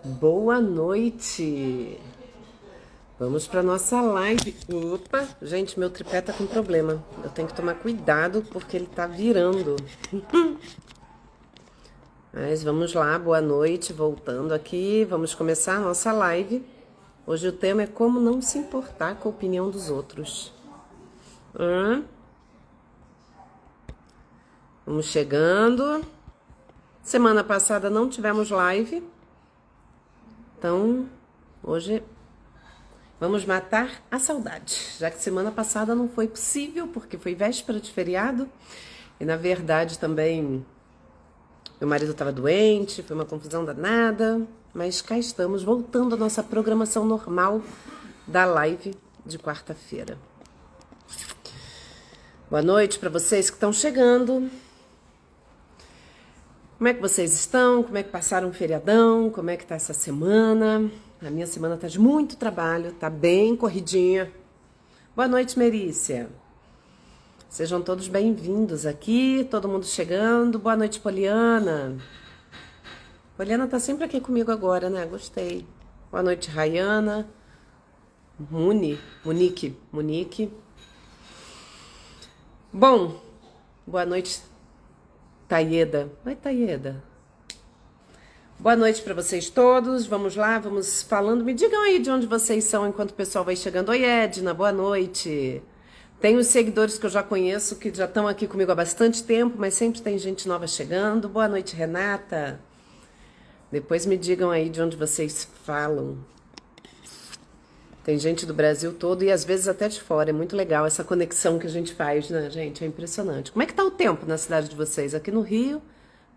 Boa noite! Vamos para nossa live. Opa, gente, meu tripé tá com problema. Eu tenho que tomar cuidado porque ele tá virando. Mas vamos lá, boa noite, voltando aqui. Vamos começar a nossa live. Hoje o tema é como não se importar com a opinião dos outros. Vamos chegando. Semana passada não tivemos live. Então, hoje vamos matar a saudade, já que semana passada não foi possível, porque foi véspera de feriado, e na verdade também meu marido estava doente, foi uma confusão danada, mas cá estamos, voltando à nossa programação normal da live de quarta-feira. Boa noite para vocês que estão chegando. Como é que vocês estão? Como é que passaram o feriadão? Como é que tá essa semana? A minha semana tá de muito trabalho, tá bem corridinha. Boa noite, Merícia. Sejam todos bem-vindos aqui, todo mundo chegando. Boa noite, Poliana. Poliana tá sempre aqui comigo agora, né? Gostei. Boa noite, Rayana. Monique. Bom, boa noite, Taieda. Oi, Taieda. Boa noite para vocês todos. Vamos lá, vamos falando. Me digam aí de onde vocês são enquanto o pessoal vai chegando. Oi, Edna, boa noite. Tem os seguidores que eu já conheço, que já estão aqui comigo há bastante tempo, mas sempre tem gente nova chegando. Boa noite, Renata. Depois me digam aí de onde vocês falam. Tem gente do Brasil todo e às vezes até de fora. É muito legal essa conexão que a gente faz, né, gente? É impressionante. Como é que tá o tempo na cidade de vocês? Aqui no Rio,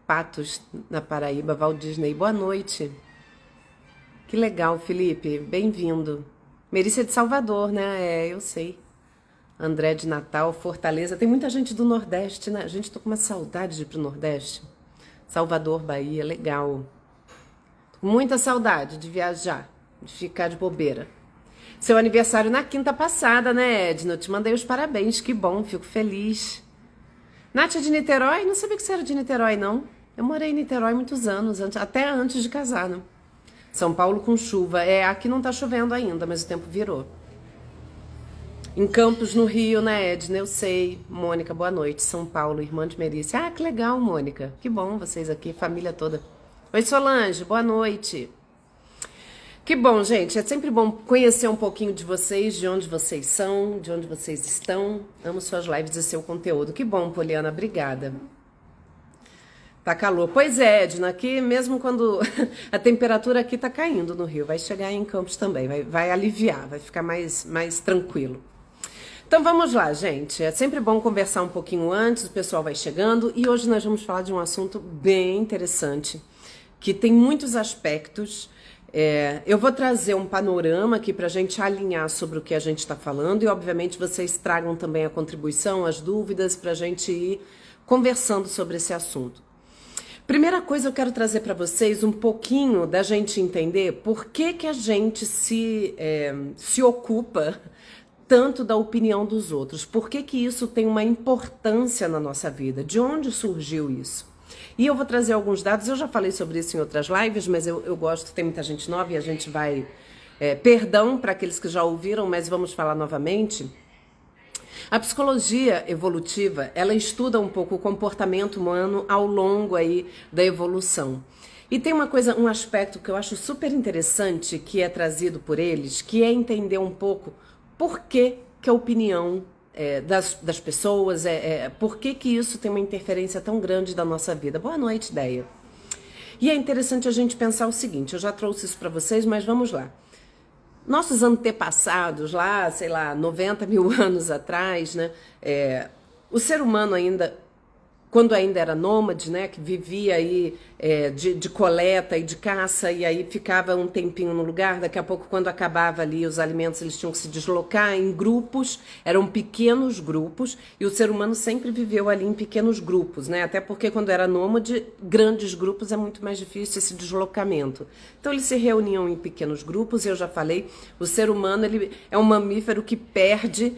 Patos, na Paraíba, Walt Disney. Boa noite. Que legal, Felipe. Bem-vindo. Merícia de Salvador, né? Eu sei. André de Natal, Fortaleza. Tem muita gente do Nordeste, né? Gente, tô com uma saudade de ir pro Nordeste. Salvador, Bahia, legal. Tô com muita saudade de viajar, de ficar de bobeira. Seu aniversário na quinta passada, né, Edna? Eu te mandei os parabéns, que bom, fico feliz. Nath é de Niterói? Não sabia que você era de Niterói, não. Eu morei em Niterói muitos anos, até antes de casar, né? São Paulo com chuva. Aqui não tá chovendo ainda, mas o tempo virou. Em Campos, no Rio, né, Edna? Eu sei. Mônica, boa noite. São Paulo, irmã de Merícia. Ah, que legal, Mônica. Que bom vocês aqui, família toda. Oi, Solange, boa noite. Que bom, gente. É sempre bom conhecer um pouquinho de vocês, de onde vocês são, de onde vocês estão. Amo suas lives e seu conteúdo. Que bom, Poliana. Obrigada. Tá calor. Pois é, Edna, aqui mesmo quando a temperatura aqui tá caindo no Rio, vai chegar em Campos também, vai aliviar, vai ficar mais tranquilo. Então vamos lá, gente. É sempre bom conversar um pouquinho antes, o pessoal vai chegando e hoje nós vamos falar de um assunto bem interessante, que tem muitos aspectos. Eu vou trazer um panorama aqui para a gente alinhar sobre o que a gente está falando e, obviamente, vocês tragam também a contribuição, as dúvidas para a gente ir conversando sobre esse assunto. Primeira coisa, eu quero trazer para vocês um pouquinho da gente entender por que a gente se ocupa tanto da opinião dos outros, por que isso tem uma importância na nossa vida, de onde surgiu isso. E eu vou trazer alguns dados, eu já falei sobre isso em outras lives, mas eu gosto, tem muita gente nova e a gente vai... perdão para aqueles que já ouviram, mas vamos falar novamente. A psicologia evolutiva, ela estuda um pouco o comportamento humano ao longo aí da evolução. E tem um aspecto que eu acho super interessante, que é trazido por eles, que é entender um pouco por que a opinião das pessoas, por que isso tem uma interferência tão grande da nossa vida. Boa noite, Deia. E é interessante a gente pensar o seguinte, eu já trouxe isso para vocês, mas vamos lá. Nossos antepassados lá, sei lá, 90 mil anos atrás, né, o ser humano ainda, quando ainda era nômade, né, que vivia aí de coleta e de caça, e aí ficava um tempinho no lugar, daqui a pouco quando acabava ali os alimentos eles tinham que se deslocar em grupos, eram pequenos grupos, e o ser humano sempre viveu ali em pequenos grupos, né, até porque quando era nômade, grandes grupos é muito mais difícil esse deslocamento. Então eles se reuniam em pequenos grupos, eu já falei, o ser humano ele é um mamífero que perde...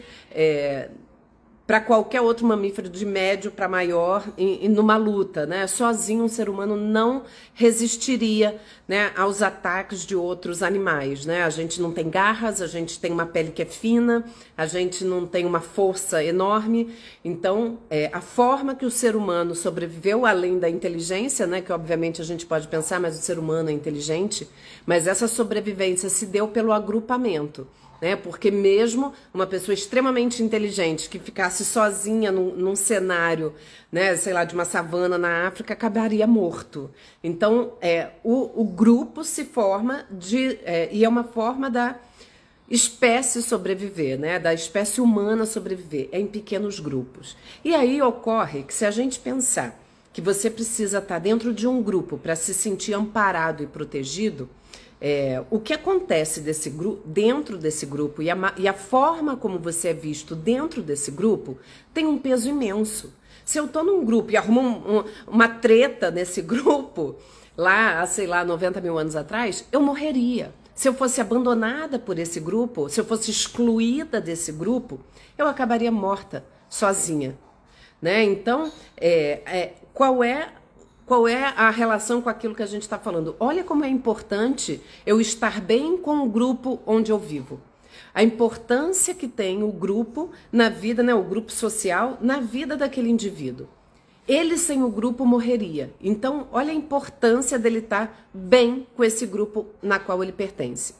para qualquer outro mamífero de médio para maior numa luta, né? Sozinho um ser humano não resistiria, né, aos ataques de outros animais, né? A gente não tem garras, a gente tem uma pele que é fina, a gente não tem uma força enorme. Então, a forma que o ser humano sobreviveu, além da inteligência, né, que obviamente a gente pode pensar, mas o ser humano é inteligente, mas essa sobrevivência se deu pelo agrupamento. Né? Porque mesmo uma pessoa extremamente inteligente que ficasse sozinha num cenário, né, sei lá, de uma savana na África, acabaria morto. Então, o grupo se forma e é uma forma da espécie sobreviver, né, da espécie humana sobreviver, em pequenos grupos. E aí ocorre que, se a gente pensar que você precisa estar dentro de um grupo para se sentir amparado e protegido, o que acontece dentro desse grupo e a forma como você é visto dentro desse grupo tem um peso imenso. Se eu tô num grupo e arrumo uma treta nesse grupo, lá, sei lá, 90 mil anos atrás, eu morreria. Se eu fosse abandonada por esse grupo, se eu fosse excluída desse grupo, eu acabaria morta, sozinha. Né? Então, qual é a relação com aquilo que a gente está falando? Olha como é importante eu estar bem com o grupo onde eu vivo. A importância que tem o grupo na vida, né, o grupo social, na vida daquele indivíduo. Ele sem o grupo morreria. Então, olha a importância dele estar bem com esse grupo na qual ele pertence.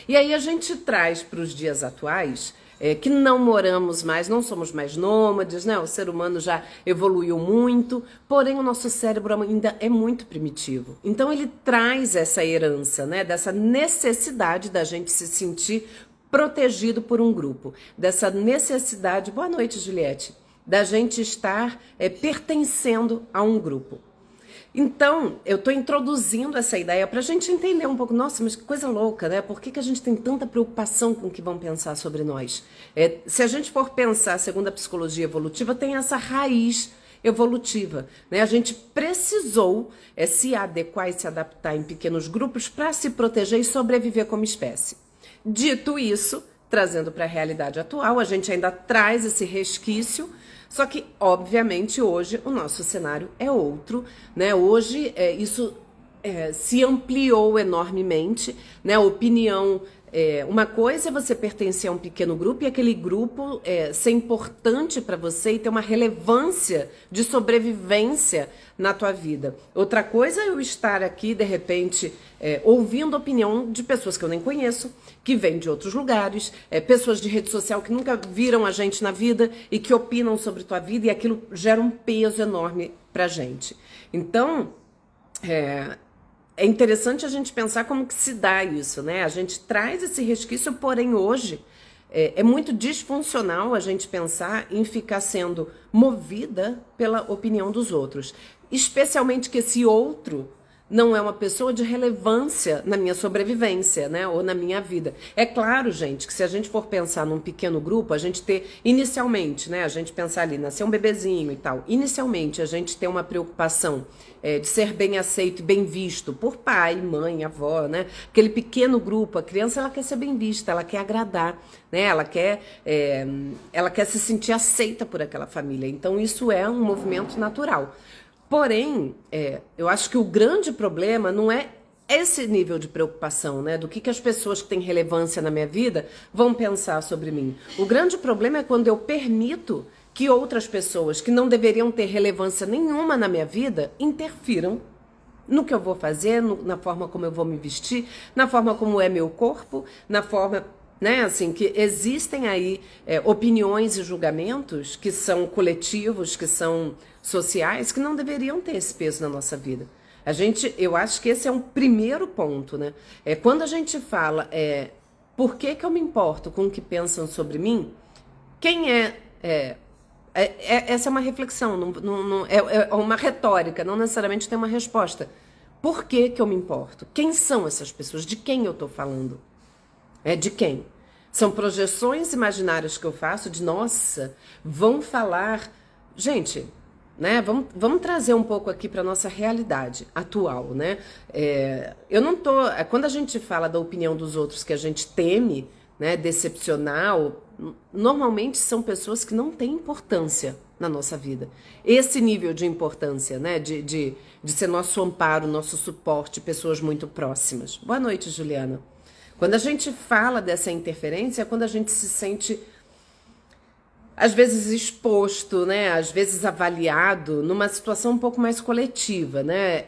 E aí a gente traz para os dias atuais, que não moramos mais, não somos mais nômades, né? O ser humano já evoluiu muito, porém o nosso cérebro ainda é muito primitivo. Então ele traz essa herança, né? Dessa necessidade da gente se sentir protegido por um grupo, dessa necessidade, boa noite, Juliette, da gente estar pertencendo a um grupo. Então, eu estou introduzindo essa ideia para a gente entender um pouco, nossa, mas que coisa louca, né? Por que a gente tem tanta preocupação com o que vão pensar sobre nós? Se a gente for pensar, segundo a psicologia evolutiva, tem essa raiz evolutiva, né? A gente precisou se adequar e se adaptar em pequenos grupos para se proteger e sobreviver como espécie. Dito isso, trazendo para a realidade atual, a gente ainda traz esse resquício. Só que, obviamente, hoje o nosso cenário é outro, né? Hoje isso se ampliou enormemente, né? A opinião, uma coisa é você pertencer a um pequeno grupo e aquele grupo ser importante para você e ter uma relevância de sobrevivência na tua vida. Outra coisa é eu estar aqui, de repente, ouvindo a opinião de pessoas que eu nem conheço, que vêm de outros lugares, pessoas de rede social que nunca viram a gente na vida e que opinam sobre tua vida, e aquilo gera um peso enorme pra gente. Então, é interessante a gente pensar como que se dá isso, né? A gente traz esse resquício, porém hoje é muito disfuncional a gente pensar em ficar sendo movida pela opinião dos outros. Especialmente que esse outro não é uma pessoa de relevância na minha sobrevivência, né, ou na minha vida. É claro, gente, que se a gente for pensar num pequeno grupo, a gente ter, inicialmente, né, a gente pensar ali, nascer um bebezinho e tal, inicialmente a gente ter uma preocupação de ser bem aceito e bem visto por pai, mãe, avó, né, aquele pequeno grupo, a criança, ela quer ser bem vista, ela quer agradar, né, ela quer se sentir aceita por aquela família. Então isso é um movimento natural. Porém, eu acho que o grande problema não é esse nível de preocupação, né? Do que as pessoas que têm relevância na minha vida vão pensar sobre mim. O grande problema é quando eu permito que outras pessoas que não deveriam ter relevância nenhuma na minha vida interfiram no que eu vou fazer, na forma como eu vou me vestir, na forma como é meu corpo, na forma, né, assim, que existem aí opiniões e julgamentos que são coletivos, que são sociais, que não deveriam ter esse peso na nossa vida. Eu acho que esse é um primeiro ponto, né? Quando a gente fala, por que eu me importo com o que pensam sobre mim? Quem essa é uma reflexão, é uma retórica, não necessariamente tem uma resposta. Por que eu me importo? Quem são essas pessoas? De quem eu estou falando? De quem? São projeções imaginárias que eu faço de, nossa, vão falar... Gente, né, vamos trazer um pouco aqui para nossa realidade atual, né? Eu não tô... Quando a gente fala da opinião dos outros que a gente teme, né, decepcionar, normalmente são pessoas que não têm importância na nossa vida. Esse nível de importância, né, de ser nosso amparo, nosso suporte, pessoas muito próximas. Boa noite, Juliana. Quando a gente fala dessa interferência, é quando a gente se sente, às vezes, exposto, né? Às vezes avaliado numa situação um pouco mais coletiva, né?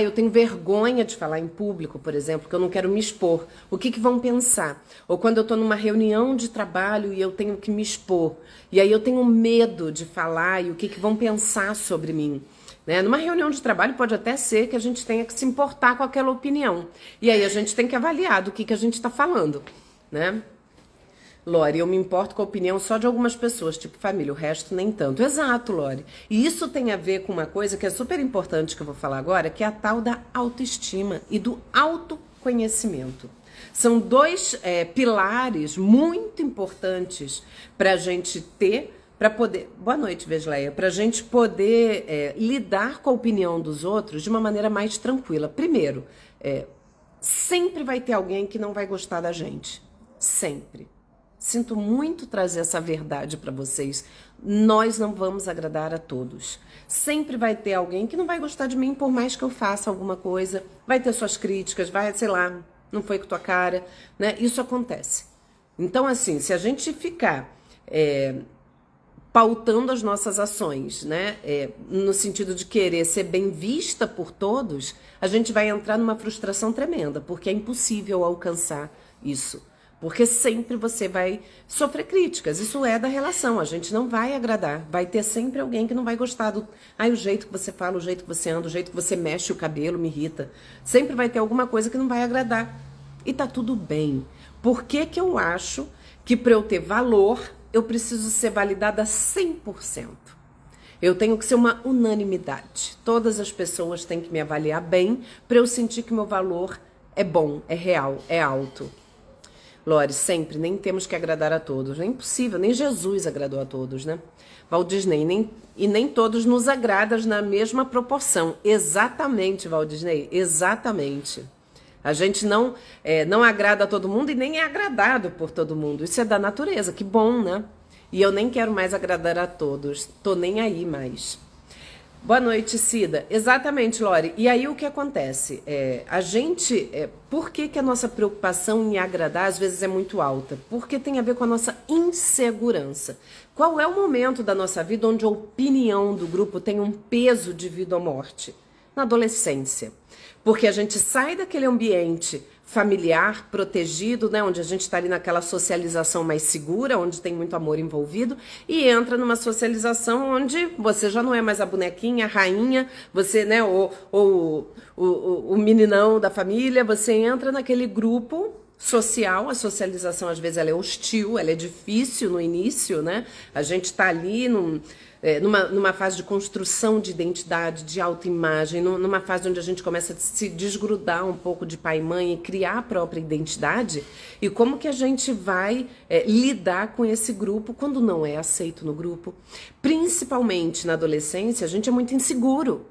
Eu tenho vergonha de falar em público, por exemplo, porque eu não quero me expor. O que vão pensar? Ou quando eu estou numa reunião de trabalho e eu tenho que me expor. E aí eu tenho medo de falar e o que vão pensar sobre mim. Né? Numa reunião de trabalho pode até ser que a gente tenha que se importar com aquela opinião. E aí a gente tem que avaliar do que a gente está falando, né? Lore, eu me importo com a opinião só de algumas pessoas, tipo família, o resto nem tanto. Exato, Lore. E isso tem a ver com uma coisa que é super importante que eu vou falar agora, que é a tal da autoestima e do autoconhecimento. São dois pilares muito importantes para a gente ter, para poder... Boa noite, Vesleia. Para a gente poder lidar com a opinião dos outros de uma maneira mais tranquila. Primeiro, sempre vai ter alguém que não vai gostar da gente. Sempre. Sinto muito trazer essa verdade para vocês. Nós não vamos agradar a todos. Sempre vai ter alguém que não vai gostar de mim, por mais que eu faça alguma coisa. Vai ter suas críticas, vai, sei lá, não foi com tua cara, né? Isso acontece. Então, assim, se a gente ficar pautando as nossas ações, né? No sentido de querer ser bem vista por todos, a gente vai entrar numa frustração tremenda, porque é impossível alcançar isso. Porque sempre você vai sofrer críticas. Isso é da relação. A gente não vai agradar. Vai ter sempre alguém que não vai gostar do... o jeito que você fala, o jeito que você anda, o jeito que você mexe o cabelo me irrita. Sempre vai ter alguma coisa que não vai agradar. E tá tudo bem. Por que eu acho que para eu ter valor, eu preciso ser validada 100%? Eu tenho que ser uma unanimidade. Todas as pessoas têm que me avaliar bem para eu sentir que meu valor é bom, é real, é alto. Lore, sempre, nem temos que agradar a todos. É impossível, nem Jesus agradou a todos, né? Walt Disney, nem todos nos agradam na mesma proporção. Exatamente, Walt Disney, exatamente. A gente não agrada a todo mundo e nem é agradado por todo mundo. Isso é da natureza, que bom, né? E eu nem quero mais agradar a todos. Tô nem aí mais. Boa noite, Cida. Exatamente, Lore. E aí o que acontece? Por que a nossa preocupação em agradar às vezes é muito alta? Porque tem a ver com a nossa insegurança. Qual é o momento da nossa vida onde a opinião do grupo tem um peso de vida ou morte? Na adolescência. Porque a gente sai daquele ambiente familiar, protegido, né, onde a gente está ali naquela socialização mais segura, onde tem muito amor envolvido, e entra numa socialização onde você já não é mais a bonequinha, a rainha, você, né, o meninão da família, você entra naquele grupo social. A socialização às vezes ela é hostil, ela é difícil no início, né? A gente está ali numa fase de construção de identidade, de autoimagem, numa fase onde a gente começa a se desgrudar um pouco de pai e mãe e criar a própria identidade. E como que a gente vai lidar com esse grupo quando não é aceito no grupo? Principalmente na adolescência, a gente é muito inseguro,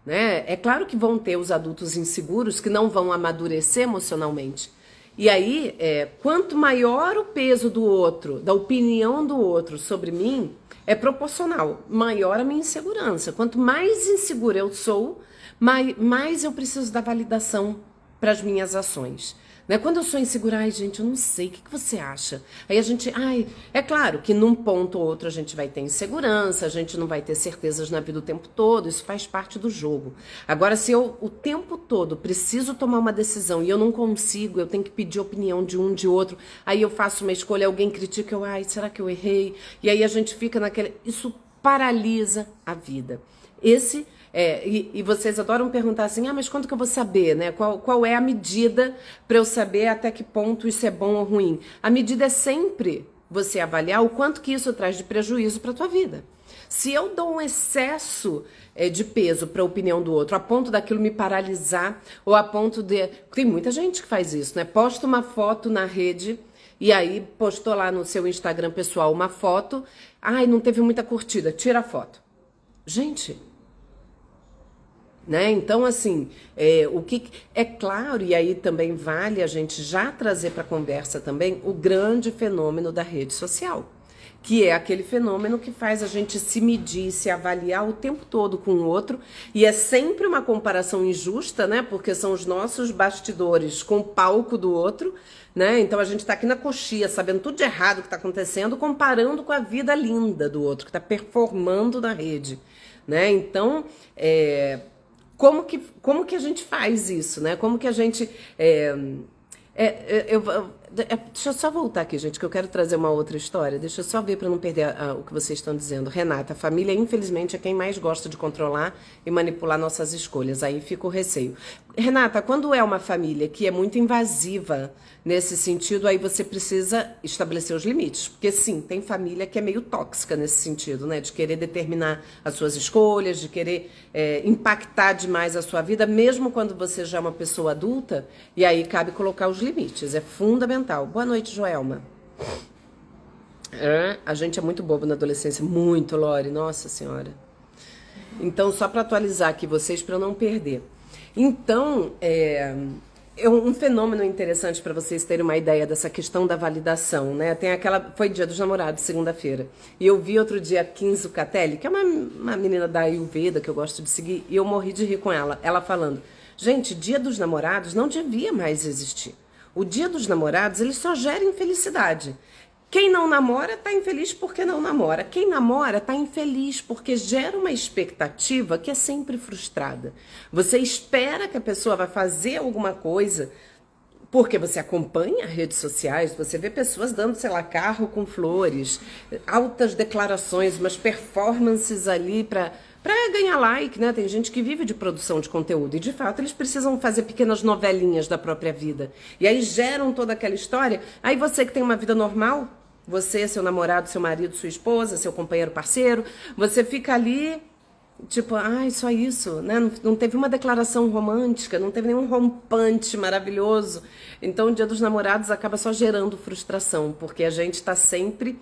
né? É claro que vão ter os adultos inseguros que não vão amadurecer emocionalmente. E aí, quanto maior o peso do outro, da opinião do outro sobre mim, é proporcional, maior a minha insegurança. Quanto mais insegura eu sou, mais eu preciso da validação para as minhas ações. Né? Quando eu sou insegura, gente, eu não sei, o que você acha? Aí a gente, é claro que num ponto ou outro a gente vai ter insegurança, a gente não vai ter certezas na vida o tempo todo, isso faz parte do jogo. Agora, se eu o tempo todo preciso tomar uma decisão e eu não consigo, eu tenho que pedir opinião de um, de outro, aí eu faço uma escolha, alguém critica, será que eu errei? E aí a gente fica isso paralisa a vida. E vocês adoram perguntar assim, mas quando que eu vou saber, né? Qual é a medida para eu saber até que ponto isso é bom ou ruim? A medida é sempre você avaliar o quanto que isso traz de prejuízo para a tua vida. Se eu dou um excesso de peso para a opinião do outro, a ponto daquilo me paralisar, ou a ponto de... Tem muita gente que faz isso, né? Posta uma foto na rede e aí postou lá no seu Instagram pessoal uma foto, não teve muita curtida, tira a foto. Gente... né? Então, assim, o que é claro, e aí também vale a gente já trazer para a conversa também o grande fenômeno da rede social, que é aquele fenômeno que faz a gente se medir, se avaliar o tempo todo com o outro, e é sempre uma comparação injusta, né? Porque são os nossos bastidores com o palco do outro, né? Então a gente está aqui na coxia, sabendo tudo de errado que está acontecendo, comparando com a vida linda do outro, que está performando na rede, né? Então, como que a gente faz isso, né? Como que a gente... deixa eu só voltar aqui, gente, que eu quero trazer uma outra história. Deixa eu só ver para não perder o que vocês estão dizendo. Renata, a família, infelizmente, é quem mais gosta de controlar e manipular nossas escolhas. Aí fica o receio. Renata, quando é uma família que é muito invasiva nesse sentido, aí você precisa estabelecer os limites. Porque, sim, tem família que é meio tóxica nesse sentido, né? De querer determinar as suas escolhas, de querer impactar demais a sua vida, mesmo quando você já é uma pessoa adulta. E aí cabe colocar os limites. É fundamental. Boa noite, Joelma. A gente é muito bobo na adolescência. Muito, Lore. Nossa Senhora. Então, só para atualizar aqui vocês, para eu não perder. Então, um fenômeno interessante para vocês terem uma ideia dessa questão da validação, né? Tem aquela... Foi Dia dos Namorados, segunda-feira. E eu vi outro dia a Kinzo Catelli, que é uma menina da Ayurveda que eu gosto de seguir, e eu morri de rir com ela. Ela falando, gente, Dia dos Namorados não devia mais existir. O Dia dos Namorados, ele só gera infelicidade. Quem não namora tá infeliz porque não namora. Quem namora tá infeliz porque gera uma expectativa que é sempre frustrada. Você espera que a pessoa vai fazer alguma coisa porque você acompanha redes sociais, você vê pessoas dando, sei lá, carro com flores, altas declarações, umas performances ali para ganhar like, né? Tem gente que vive de produção de conteúdo e, de fato, eles precisam fazer pequenas novelinhas da própria vida. E aí geram toda aquela história. Aí você que tem uma vida normal, você, seu namorado, seu marido, sua esposa, seu companheiro, parceiro, você fica ali, tipo, ai, só isso, né? Não teve uma declaração romântica, não teve nenhum rompante maravilhoso. Então, o Dia dos Namorados acaba só gerando frustração, porque a gente está sempre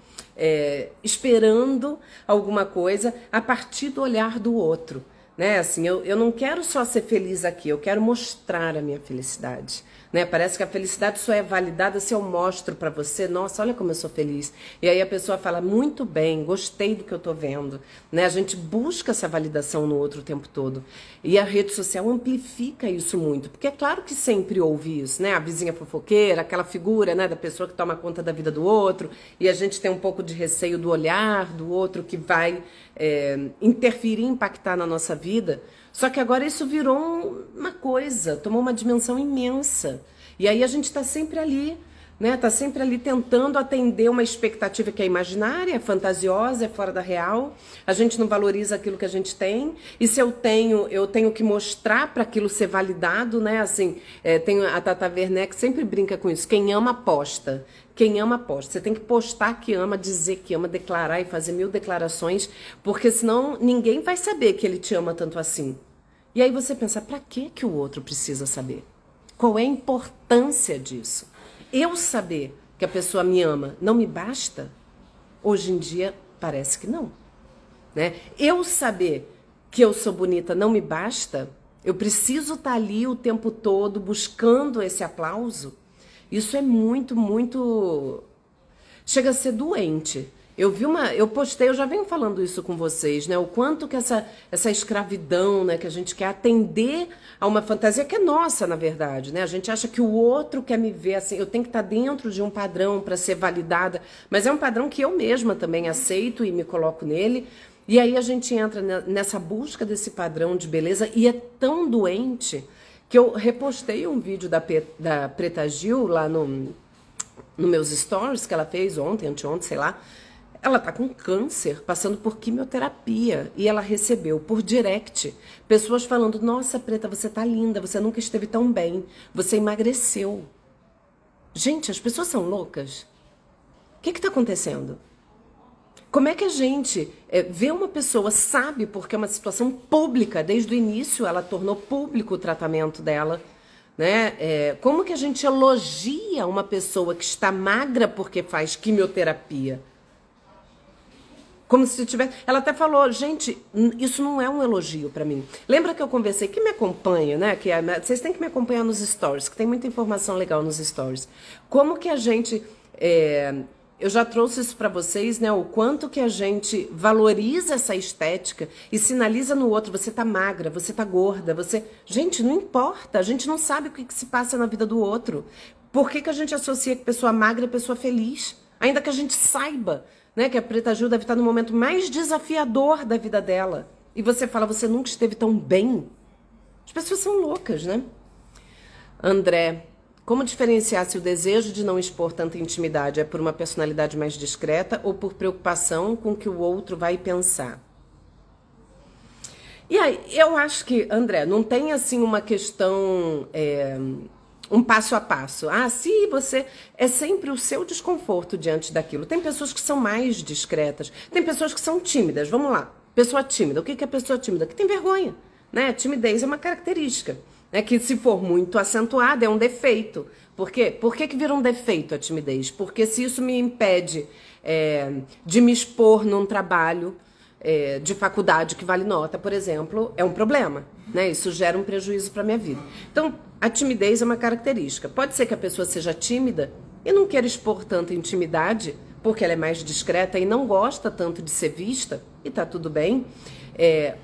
esperando alguma coisa a partir do olhar do outro, né? Assim, eu não quero só ser feliz aqui, eu quero mostrar a minha felicidade. Né? Parece que a felicidade só é validada se eu mostro pra você, nossa, olha como eu sou feliz. E aí a pessoa fala, muito bem, gostei do que eu tô vendo. Né? A gente busca essa validação no outro o tempo todo. E a rede social amplifica isso muito, porque é claro que sempre houve isso, né? A vizinha fofoqueira, aquela figura, né, da pessoa que toma conta da vida do outro, e a gente tem um pouco de receio do olhar do outro que vai interferir, impactar na nossa vida. Só que agora isso virou uma coisa, tomou uma dimensão imensa. E aí a gente está sempre ali, né? Tá sempre ali tentando atender uma expectativa que é imaginária, é fantasiosa, é fora da real. A gente não valoriza aquilo que a gente tem. E se eu tenho que mostrar para aquilo ser validado, né? Assim, tem a Tata Werneck que sempre brinca com isso. Quem ama, posta. Quem ama, posta. Você tem que postar que ama, dizer que ama, declarar e fazer 1000 declarações, porque senão ninguém vai saber que ele te ama tanto assim. E aí você pensa, pra que o outro precisa saber? Qual é a importância disso? Eu saber que a pessoa me ama não me basta? Hoje em dia parece que não, né? Eu saber que eu sou bonita não me basta? Eu preciso estar ali o tempo todo buscando esse aplauso? Isso é muito, muito... Chega a ser doente. Eu postei, eu já venho falando isso com vocês, né? O quanto que essa escravidão, né? Que a gente quer atender a uma fantasia que é nossa, na verdade, né? A gente acha que o outro quer me ver assim, eu tenho que estar dentro de um padrão para ser validada, mas é um padrão que eu mesma também aceito e me coloco nele. E aí a gente entra nessa busca desse padrão de beleza e é tão doente que eu repostei um vídeo da Preta Gil lá no meus stories que ela fez ontem, anteontem, sei lá. Ela tá com câncer, passando por quimioterapia, e ela recebeu por direct pessoas falando, nossa, Preta, você tá linda, você nunca esteve tão bem, você emagreceu. Gente, as pessoas são loucas? O que tá acontecendo? Como é que a gente vê uma pessoa, sabe, porque é uma situação pública, desde o início ela tornou público o tratamento dela, né? Como que a gente elogia uma pessoa que está magra porque faz quimioterapia? Como se tivesse... Ela até falou, gente, isso não é um elogio pra mim. Lembra que eu conversei, que me acompanha, né? Vocês têm que me acompanhar nos stories, que tem muita informação legal nos stories. Como que a gente... eu já trouxe isso pra vocês, né? O quanto que a gente valoriza essa estética e sinaliza no outro, você tá magra, você tá gorda, você... Gente, não importa, a gente não sabe o que se passa na vida do outro. Por que a gente associa que pessoa magra é pessoa feliz? Ainda que a gente saiba, né, que a Preta Gil deve estar no momento mais desafiador da vida dela. E você fala, você nunca esteve tão bem? As pessoas são loucas, né? André, como diferenciar se o desejo de não expor tanta intimidade é por uma personalidade mais discreta ou por preocupação com o que o outro vai pensar? E aí, eu acho que, André, não tem assim uma questão... um passo a passo. Ah, se você... É sempre o seu desconforto diante daquilo. Tem pessoas que são mais discretas. Tem pessoas que são tímidas. Vamos lá. Pessoa tímida. O que é pessoa tímida? Que tem vergonha. Né? Timidez é uma característica. Né? Que se for muito acentuada é um defeito. Por quê? Por que vira um defeito a timidez? Porque se isso me impede de me expor num trabalho de faculdade que vale nota, por exemplo, é um problema, né? Isso gera um prejuízo para minha vida. Então, a timidez é uma característica. Pode ser que a pessoa seja tímida e não queira expor tanta intimidade, porque ela é mais discreta e não gosta tanto de ser vista, e tá tudo bem.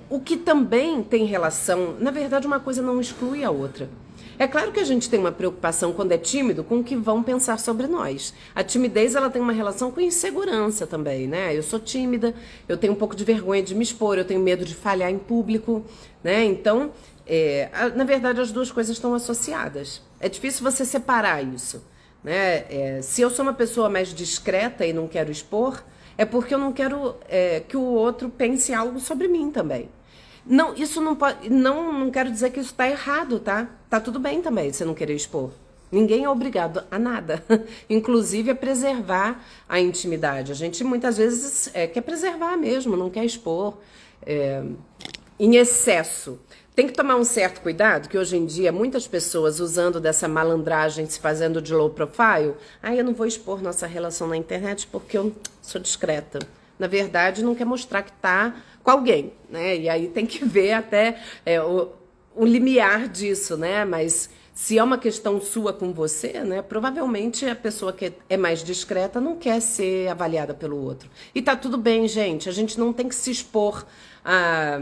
O que também tem relação, na verdade, uma coisa não exclui a outra. É claro que a gente tem uma preocupação quando é tímido com o que vão pensar sobre nós. A timidez, ela tem uma relação com insegurança também, né? Eu sou tímida, eu tenho um pouco de vergonha de me expor, eu tenho medo de falhar em público, né? Então, na verdade, as duas coisas estão associadas. É difícil você separar isso, né? Se eu sou uma pessoa mais discreta e não quero expor, é porque eu não quero que o outro pense algo sobre mim também. Não, isso não pode. Não quero dizer que isso tá errado, tá? Tá tudo bem também você não querer expor. Ninguém é obrigado a nada. Inclusive a preservar a intimidade. A gente muitas vezes quer preservar mesmo, não quer expor em excesso. Tem que tomar um certo cuidado, que hoje em dia muitas pessoas usando dessa malandragem, se fazendo de low profile. Eu não vou expor nossa relação na internet porque eu sou discreta. Na verdade, não quer mostrar que tá com alguém, né? E aí tem que ver até o limiar disso, né? Mas se é uma questão sua com você, né? Provavelmente a pessoa que é mais discreta não quer ser avaliada pelo outro. E tá tudo bem, gente. A gente não tem que se expor a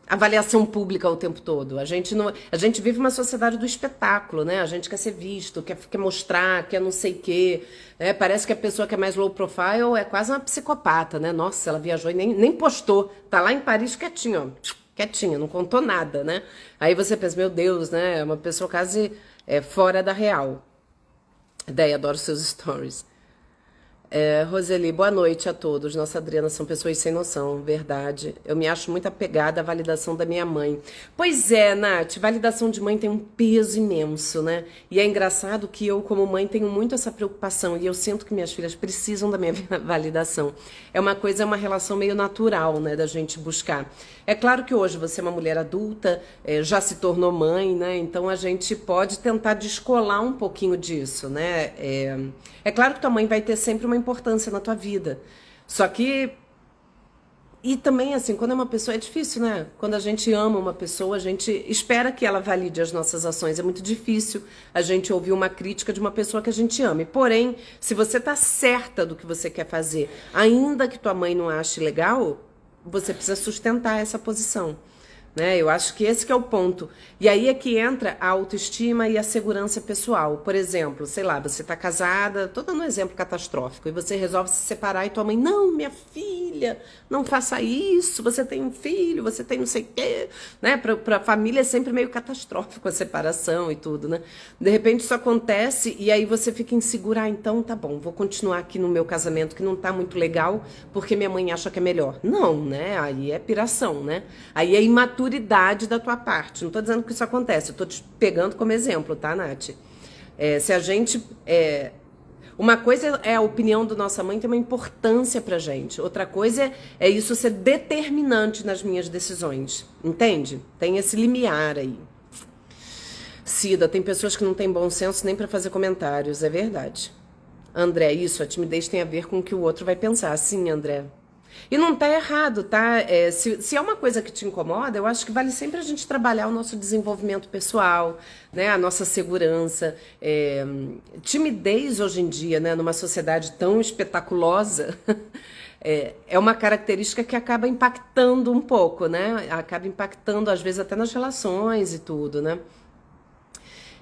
avaliação pública o tempo todo. A gente vive uma sociedade do espetáculo, né? A gente quer ser visto, quer mostrar, quer não sei o quê. Né? Parece que a pessoa que é mais low profile é quase uma psicopata, né? Nossa, ela viajou e nem postou. Tá lá em Paris quietinha, ó. Quietinha, não contou nada, né? Aí você pensa, meu Deus, né? É uma pessoa quase fora da real. Daí adoro seus stories. Roseli, boa noite a todos. Nossa, Adriana, são pessoas sem noção, verdade. Eu me acho muito apegada à validação da minha mãe. Pois é, Nath, validação de mãe tem um peso imenso, né? E é engraçado que eu, como mãe, tenho muito essa preocupação e eu sinto que minhas filhas precisam da minha validação. É uma relação meio natural, né, da gente buscar. É claro que hoje você é uma mulher adulta, já se tornou mãe, né? Então a gente pode tentar descolar um pouquinho disso, né? É claro que tua mãe vai ter sempre uma importância na tua vida. Só que... E também, assim, quando é uma pessoa... É difícil, né? Quando a gente ama uma pessoa, a gente espera que ela valide as nossas ações. É muito difícil a gente ouvir uma crítica de uma pessoa que a gente ame. Porém, se você tá certa do que você quer fazer, ainda que tua mãe não ache legal, você precisa sustentar essa posição. Né? Eu acho que esse que é o ponto. E aí é que entra a autoestima e a segurança pessoal. Por exemplo, sei lá, você tá casada, tô dando um exemplo catastrófico, e você resolve se separar e tua mãe, não, minha filha, não faça isso, você tem um filho, você tem não sei o quê, né? Pra família é sempre meio catastrófico a separação e tudo, né? De repente isso acontece e aí você fica insegura, então tá bom, vou continuar aqui no meu casamento que não tá muito legal porque minha mãe acha que é melhor. Não, né? Aí é piração, né? Aí é imaturidade da tua parte. Não tô dizendo que isso acontece, eu tô te pegando como exemplo, tá, Nath? Se a gente... Uma coisa é a opinião da nossa mãe, tem uma importância pra gente. Outra coisa é isso ser determinante nas minhas decisões. Entende? Tem esse limiar aí. Cida, tem pessoas que não têm bom senso nem pra fazer comentários. É verdade. André, isso, a timidez tem a ver com o que o outro vai pensar. Sim, André. E não tá errado, tá? Se é uma coisa que te incomoda, eu acho que vale sempre a gente trabalhar o nosso desenvolvimento pessoal, né? A nossa segurança. Timidez hoje em dia, né? Numa sociedade tão espetaculosa, é uma característica que acaba impactando um pouco, né? Acaba impactando, às vezes, até nas relações e tudo, né?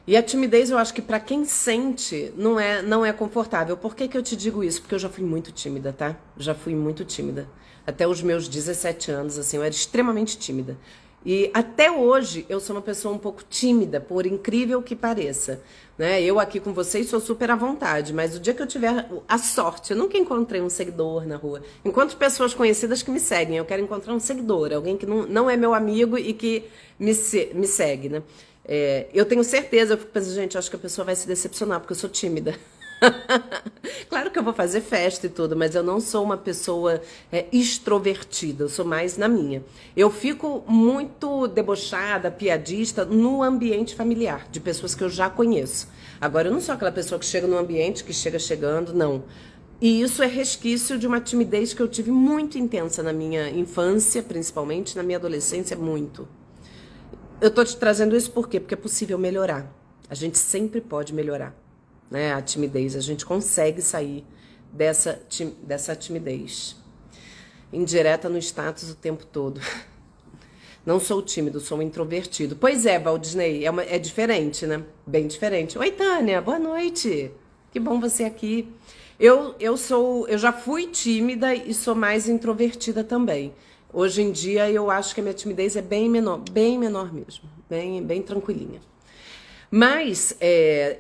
E a timidez, eu acho que para quem sente, não é confortável. Por que que eu te digo isso? Porque eu já fui muito tímida, tá? Já fui muito tímida. Até os meus 17 anos, assim, eu era extremamente tímida. E até hoje eu sou uma pessoa um pouco tímida, por incrível que pareça. Né? Eu aqui com vocês sou super à vontade, mas o dia que eu tiver a sorte, eu nunca encontrei um seguidor na rua. Encontro pessoas conhecidas que me seguem, eu quero encontrar um seguidor, alguém que não é meu amigo e que me segue, né? Eu tenho certeza, eu fico pensando, gente, acho que a pessoa vai se decepcionar, porque eu sou tímida. Claro que eu vou fazer festa e tudo, mas eu não sou uma pessoa extrovertida, eu sou mais na minha. Eu fico muito debochada, piadista no ambiente familiar, de pessoas que eu já conheço. Agora, eu não sou aquela pessoa que chega no ambiente, que chega chegando, não. E isso é resquício de uma timidez que eu tive muito intensa na minha infância, principalmente, na minha adolescência, muito. Eu tô te trazendo isso por quê? Porque é possível melhorar. A gente sempre pode melhorar, né? A timidez, a gente consegue sair dessa timidez. Indireta no status o tempo todo. Não sou tímido, sou um introvertido. Pois é, Valdisney, é diferente, né? Bem diferente. Oi, Tânia, boa noite. Que bom você aqui. Eu já fui tímida e sou mais introvertida também. Hoje em dia eu acho que a minha timidez é bem menor mesmo, bem tranquilinha. Mas,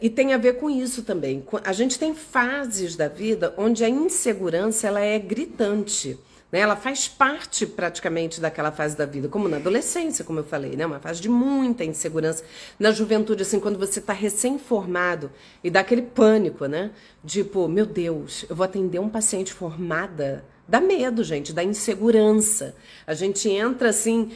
e tem a ver com isso também. A gente tem fases da vida onde a insegurança ela é gritante. Né? Ela faz parte praticamente daquela fase da vida, como na adolescência, como eu falei, né? Uma fase de muita insegurança. Na juventude, assim, quando você está recém-formado e dá aquele pânico, né? Tipo, meu Deus, eu vou atender um paciente formada. Dá medo, gente, dá insegurança. A gente entra assim.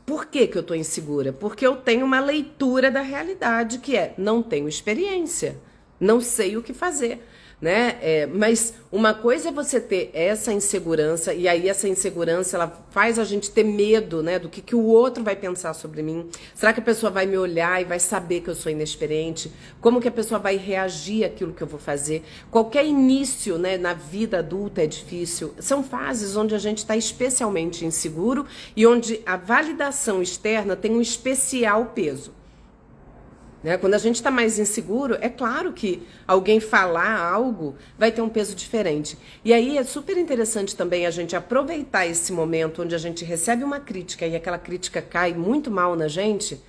Por que que eu tô insegura? Porque eu tenho uma leitura da realidade que não tenho experiência, não sei o que fazer. Né? Mas uma coisa é você ter essa insegurança, e aí essa insegurança ela faz a gente ter medo, né, do que o outro vai pensar sobre mim. Será que a pessoa vai me olhar e vai saber que eu sou inexperiente? Como que a pessoa vai reagir àquilo que eu vou fazer? Qualquer início, né, na vida adulta é difícil. São fases onde a gente está especialmente inseguro e onde a validação externa tem um especial peso. Né? Quando a gente está mais inseguro, é claro que alguém falar algo vai ter um peso diferente. E aí é super interessante também a gente aproveitar esse momento onde a gente recebe uma crítica e aquela crítica cai muito mal na gente,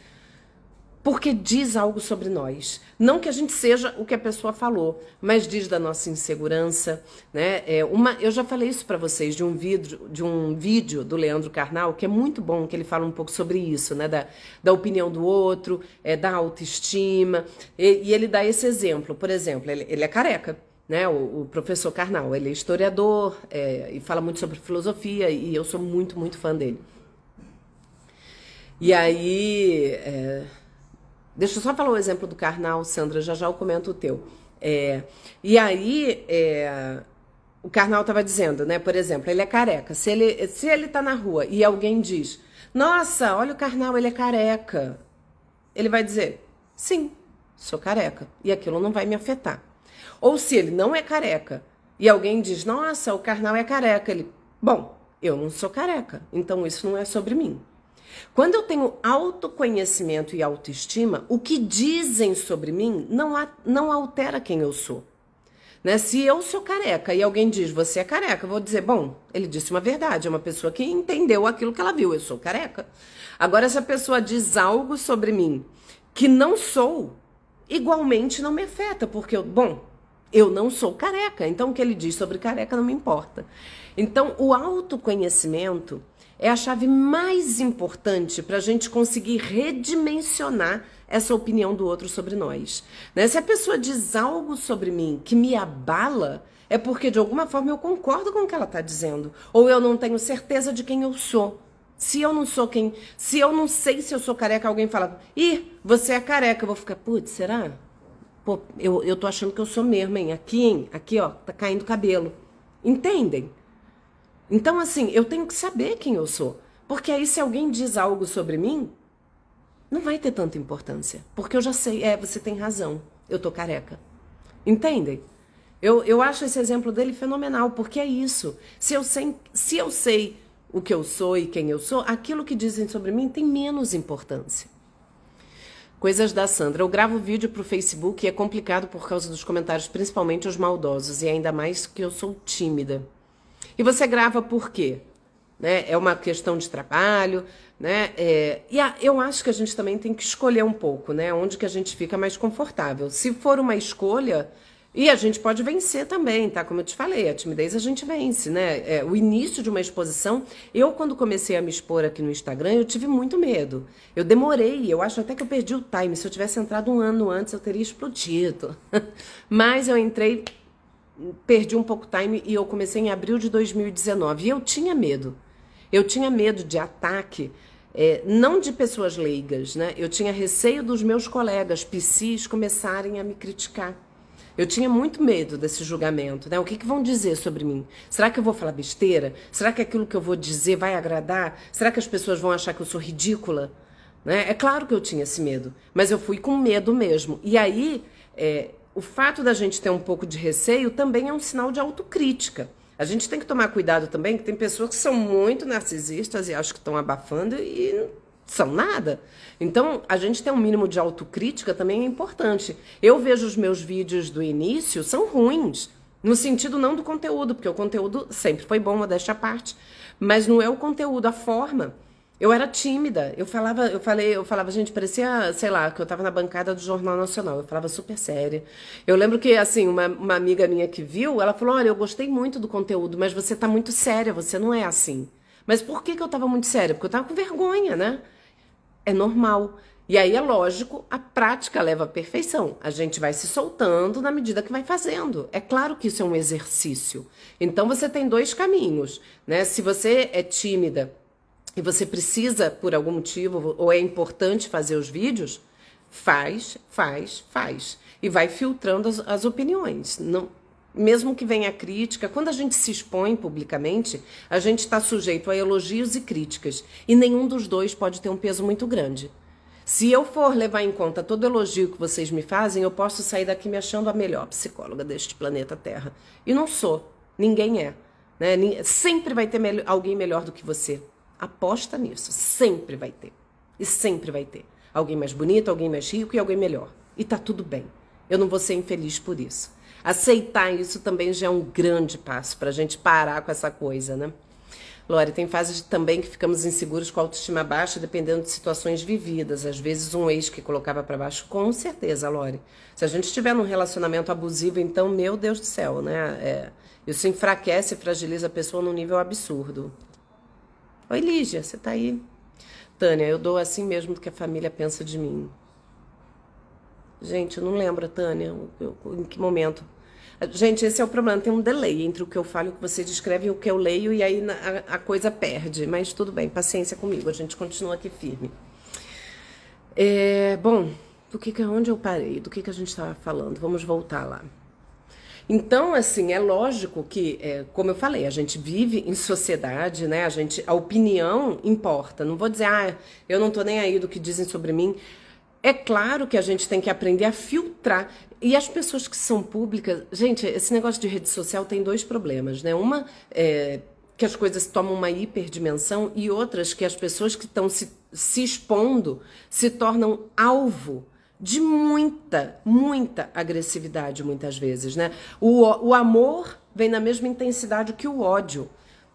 porque diz algo sobre nós. Não que a gente seja o que a pessoa falou, mas diz da nossa insegurança, né? Eu já falei isso para vocês de um vídeo do Leandro Carnal, que é muito bom, que ele fala um pouco sobre isso, né? Da opinião do outro, da autoestima. E ele dá esse exemplo. Por exemplo, ele é careca, né? O professor Carnal, ele é historiador e fala muito sobre filosofia, e eu sou muito, muito fã dele. E aí... Deixa eu só falar o exemplo do Karnal, Sandra, já eu comento o teu. E aí, o Karnal estava dizendo, né, por exemplo, ele é careca. Se ele tá na rua e alguém diz, nossa, olha o Karnal, ele é careca. Ele vai dizer, sim, sou careca. E aquilo não vai me afetar. Ou se ele não é careca e alguém diz, nossa, o Karnal é careca. Ele, bom, eu não sou careca, então isso não é sobre mim. Quando eu tenho autoconhecimento e autoestima, o que dizem sobre mim não altera quem eu sou. Né? Se eu sou careca e alguém diz, você é careca, eu vou dizer, bom, ele disse uma verdade, é uma pessoa que entendeu aquilo que ela viu, eu sou careca. Agora, se a pessoa diz algo sobre mim que não sou, igualmente não me afeta, porque, eu não sou careca, então o que ele diz sobre careca não me importa. Então, o autoconhecimento é a chave mais importante para a gente conseguir redimensionar essa opinião do outro sobre nós. Né? Se a pessoa diz algo sobre mim que me abala, é porque de alguma forma eu concordo com o que ela está dizendo. Ou eu não tenho certeza de quem eu sou. Se eu não sei se eu sou careca, alguém fala, você é careca, eu vou ficar, putz, será? Pô, eu tô achando que eu sou mesmo, hein? Aqui, ó, tá caindo cabelo. Entendem? Então, assim, eu tenho que saber quem eu sou. Porque aí, se alguém diz algo sobre mim, não vai ter tanta importância. Porque eu já sei, você tem razão, eu tô careca. Entendem? Eu acho esse exemplo dele fenomenal, porque é isso. Se eu sei o que eu sou e quem eu sou, aquilo que dizem sobre mim tem menos importância. Coisas da Sandra. Eu gravo vídeo pro Facebook e é complicado por causa dos comentários, principalmente os maldosos, e ainda mais que eu sou tímida. E você grava por quê? Né? É uma questão de trabalho, né? Eu acho que a gente também tem que escolher um pouco, né? Onde que a gente fica mais confortável. Se for uma escolha, e a gente pode vencer também, tá? Como eu te falei, a timidez a gente vence, né? O início de uma exposição, eu quando comecei a me expor aqui no Instagram, eu tive muito medo. Eu demorei, eu acho até que eu perdi o time. Se eu tivesse entrado um ano antes, eu teria explodido. Mas eu entrei, perdi um pouco o time e eu comecei em abril de 2019. E eu tinha medo. Eu tinha medo de ataque, não de pessoas leigas, né? Eu tinha receio dos meus colegas PCs começarem a me criticar. Eu tinha muito medo desse julgamento, né? O que vão dizer sobre mim? Será que eu vou falar besteira? Será que aquilo que eu vou dizer vai agradar? Será que as pessoas vão achar que eu sou ridícula? Né? É claro que eu tinha esse medo, mas eu fui com medo mesmo. E aí, o fato da gente ter um pouco de receio também é um sinal de autocrítica. A gente tem que tomar cuidado também, que tem pessoas que são muito narcisistas e acham que estão abafando e são nada. Então, a gente ter um mínimo de autocrítica também é importante. Eu vejo os meus vídeos do início, são ruins, no sentido não do conteúdo, porque o conteúdo sempre foi bom, modéstia à parte, mas não é o conteúdo, a forma. Eu era tímida, eu falava, gente, parecia, sei lá, que eu tava na bancada do Jornal Nacional, eu falava super séria. Eu lembro que, assim, uma amiga minha que viu, ela falou, olha, eu gostei muito do conteúdo, mas você tá muito séria, você não é assim. Mas por que eu tava muito séria? Porque eu tava com vergonha, né? É normal. E aí, é lógico, a prática leva à perfeição. A gente vai se soltando na medida que vai fazendo. É claro que isso é um exercício. Então, você tem dois caminhos, né? Se você é tímida e você precisa, por algum motivo, ou é importante fazer os vídeos, faz. E vai filtrando as opiniões. Não, mesmo que venha crítica, quando a gente se expõe publicamente, a gente está sujeito a elogios e críticas. E nenhum dos dois pode ter um peso muito grande. Se eu for levar em conta todo elogio que vocês me fazem, eu posso sair daqui me achando a melhor psicóloga deste planeta Terra. E não sou. Ninguém é. Né? Sempre vai ter alguém melhor do que você. Aposta nisso. Sempre vai ter. E sempre vai ter. Alguém mais bonito, alguém mais rico e alguém melhor. E tá tudo bem. Eu não vou ser infeliz por isso. Aceitar isso também já é um grande passo pra gente parar com essa coisa, né? Lore, tem fases também que ficamos inseguros com a autoestima baixa, dependendo de situações vividas. Às vezes um ex que colocava pra baixo, com certeza, Lore. Se a gente estiver num relacionamento abusivo, então, meu Deus do céu, né? Isso enfraquece e fragiliza a pessoa num nível absurdo. Oi, Lígia, você tá aí? Tânia, eu dou assim mesmo do que a família pensa de mim. Gente, eu não lembro, Tânia, em que momento. Gente, esse é o problema, tem um delay entre o que eu falo e o que você descreve e o que eu leio, e aí a coisa perde. Mas tudo bem, paciência comigo, a gente continua aqui firme. Bom, onde eu parei? Do que a gente estava falando? Vamos voltar lá. Então, assim, é lógico que, como eu falei, a gente vive em sociedade, né? A opinião importa. Não vou dizer, eu não tô nem aí do que dizem sobre mim. É claro que a gente tem que aprender a filtrar. E as pessoas que são públicas... Gente, esse negócio de rede social tem dois problemas, né? Uma que as coisas tomam uma hiperdimensão e outras que as pessoas que estão se expondo se tornam alvo de muita agressividade muitas vezes, né? O amor vem na mesma intensidade que o ódio,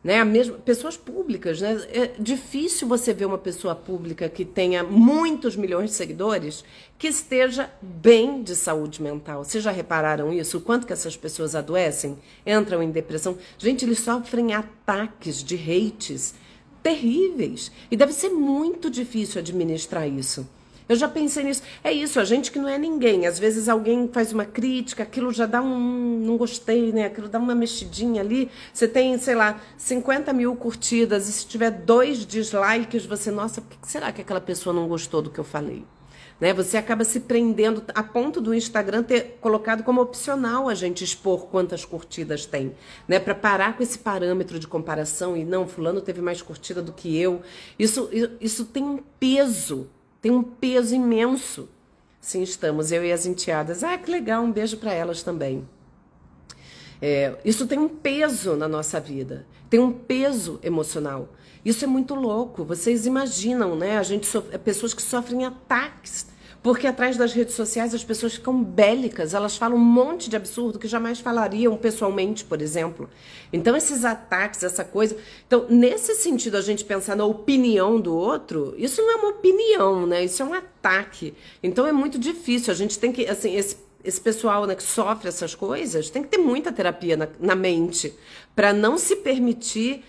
né? Pessoas públicas, né? É difícil você ver uma pessoa pública que tenha muitos milhões de seguidores que esteja bem de saúde mental. Vocês já repararam isso? O quanto que essas pessoas adoecem? Entram em depressão? Gente, eles sofrem ataques de hates terríveis. E deve ser muito difícil administrar isso. Eu já pensei nisso. É isso, a gente que não é ninguém. Às vezes alguém faz uma crítica, aquilo já dá não gostei, né? Aquilo dá uma mexidinha ali. Você tem, sei lá, 50 mil curtidas e se tiver 2 dislikes, você, nossa, por que será que aquela pessoa não gostou do que eu falei? né? Você acaba se prendendo a ponto do Instagram ter colocado como opcional a gente expor quantas curtidas tem, né? Para parar com esse parâmetro de comparação e não, fulano teve mais curtida do que eu. Isso tem um peso imenso. Sim, estamos, eu e as enteadas. Ah, que legal, um beijo para elas também. Isso tem um peso na nossa vida, tem um peso emocional. Isso é muito louco. Vocês imaginam, né? Pessoas que sofrem ataques, porque atrás das redes sociais as pessoas ficam bélicas, elas falam um monte de absurdo que jamais falariam pessoalmente, por exemplo. Então, esses ataques, essa coisa. Então, nesse sentido, a gente pensar na opinião do outro, isso não é uma opinião, né? Isso é um ataque. Então, é muito difícil. A gente tem que, assim, esse pessoal, né, que sofre essas coisas tem que ter muita terapia na mente para não se permitir,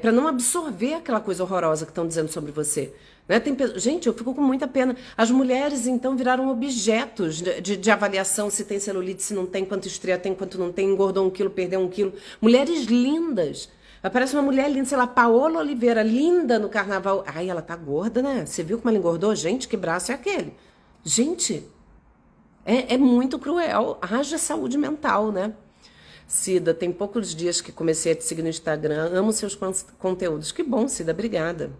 para não absorver aquela coisa horrorosa que estão dizendo sobre você. Né? Gente, eu fico com muita pena. As mulheres, então, viraram objetos de avaliação, se tem celulite, se não tem, quanto estria tem, quanto não tem, engordou 1 quilo, perdeu 1 quilo. Mulheres lindas. Aparece uma mulher linda, sei lá, Paola Oliveira, linda no carnaval. Ai, ela tá gorda, né? Você viu como ela engordou? Gente, que braço é aquele? Gente... É muito cruel, haja saúde mental, né? Cida, tem poucos dias que comecei a te seguir no Instagram, amo seus conteúdos. Que bom, Cida, obrigada.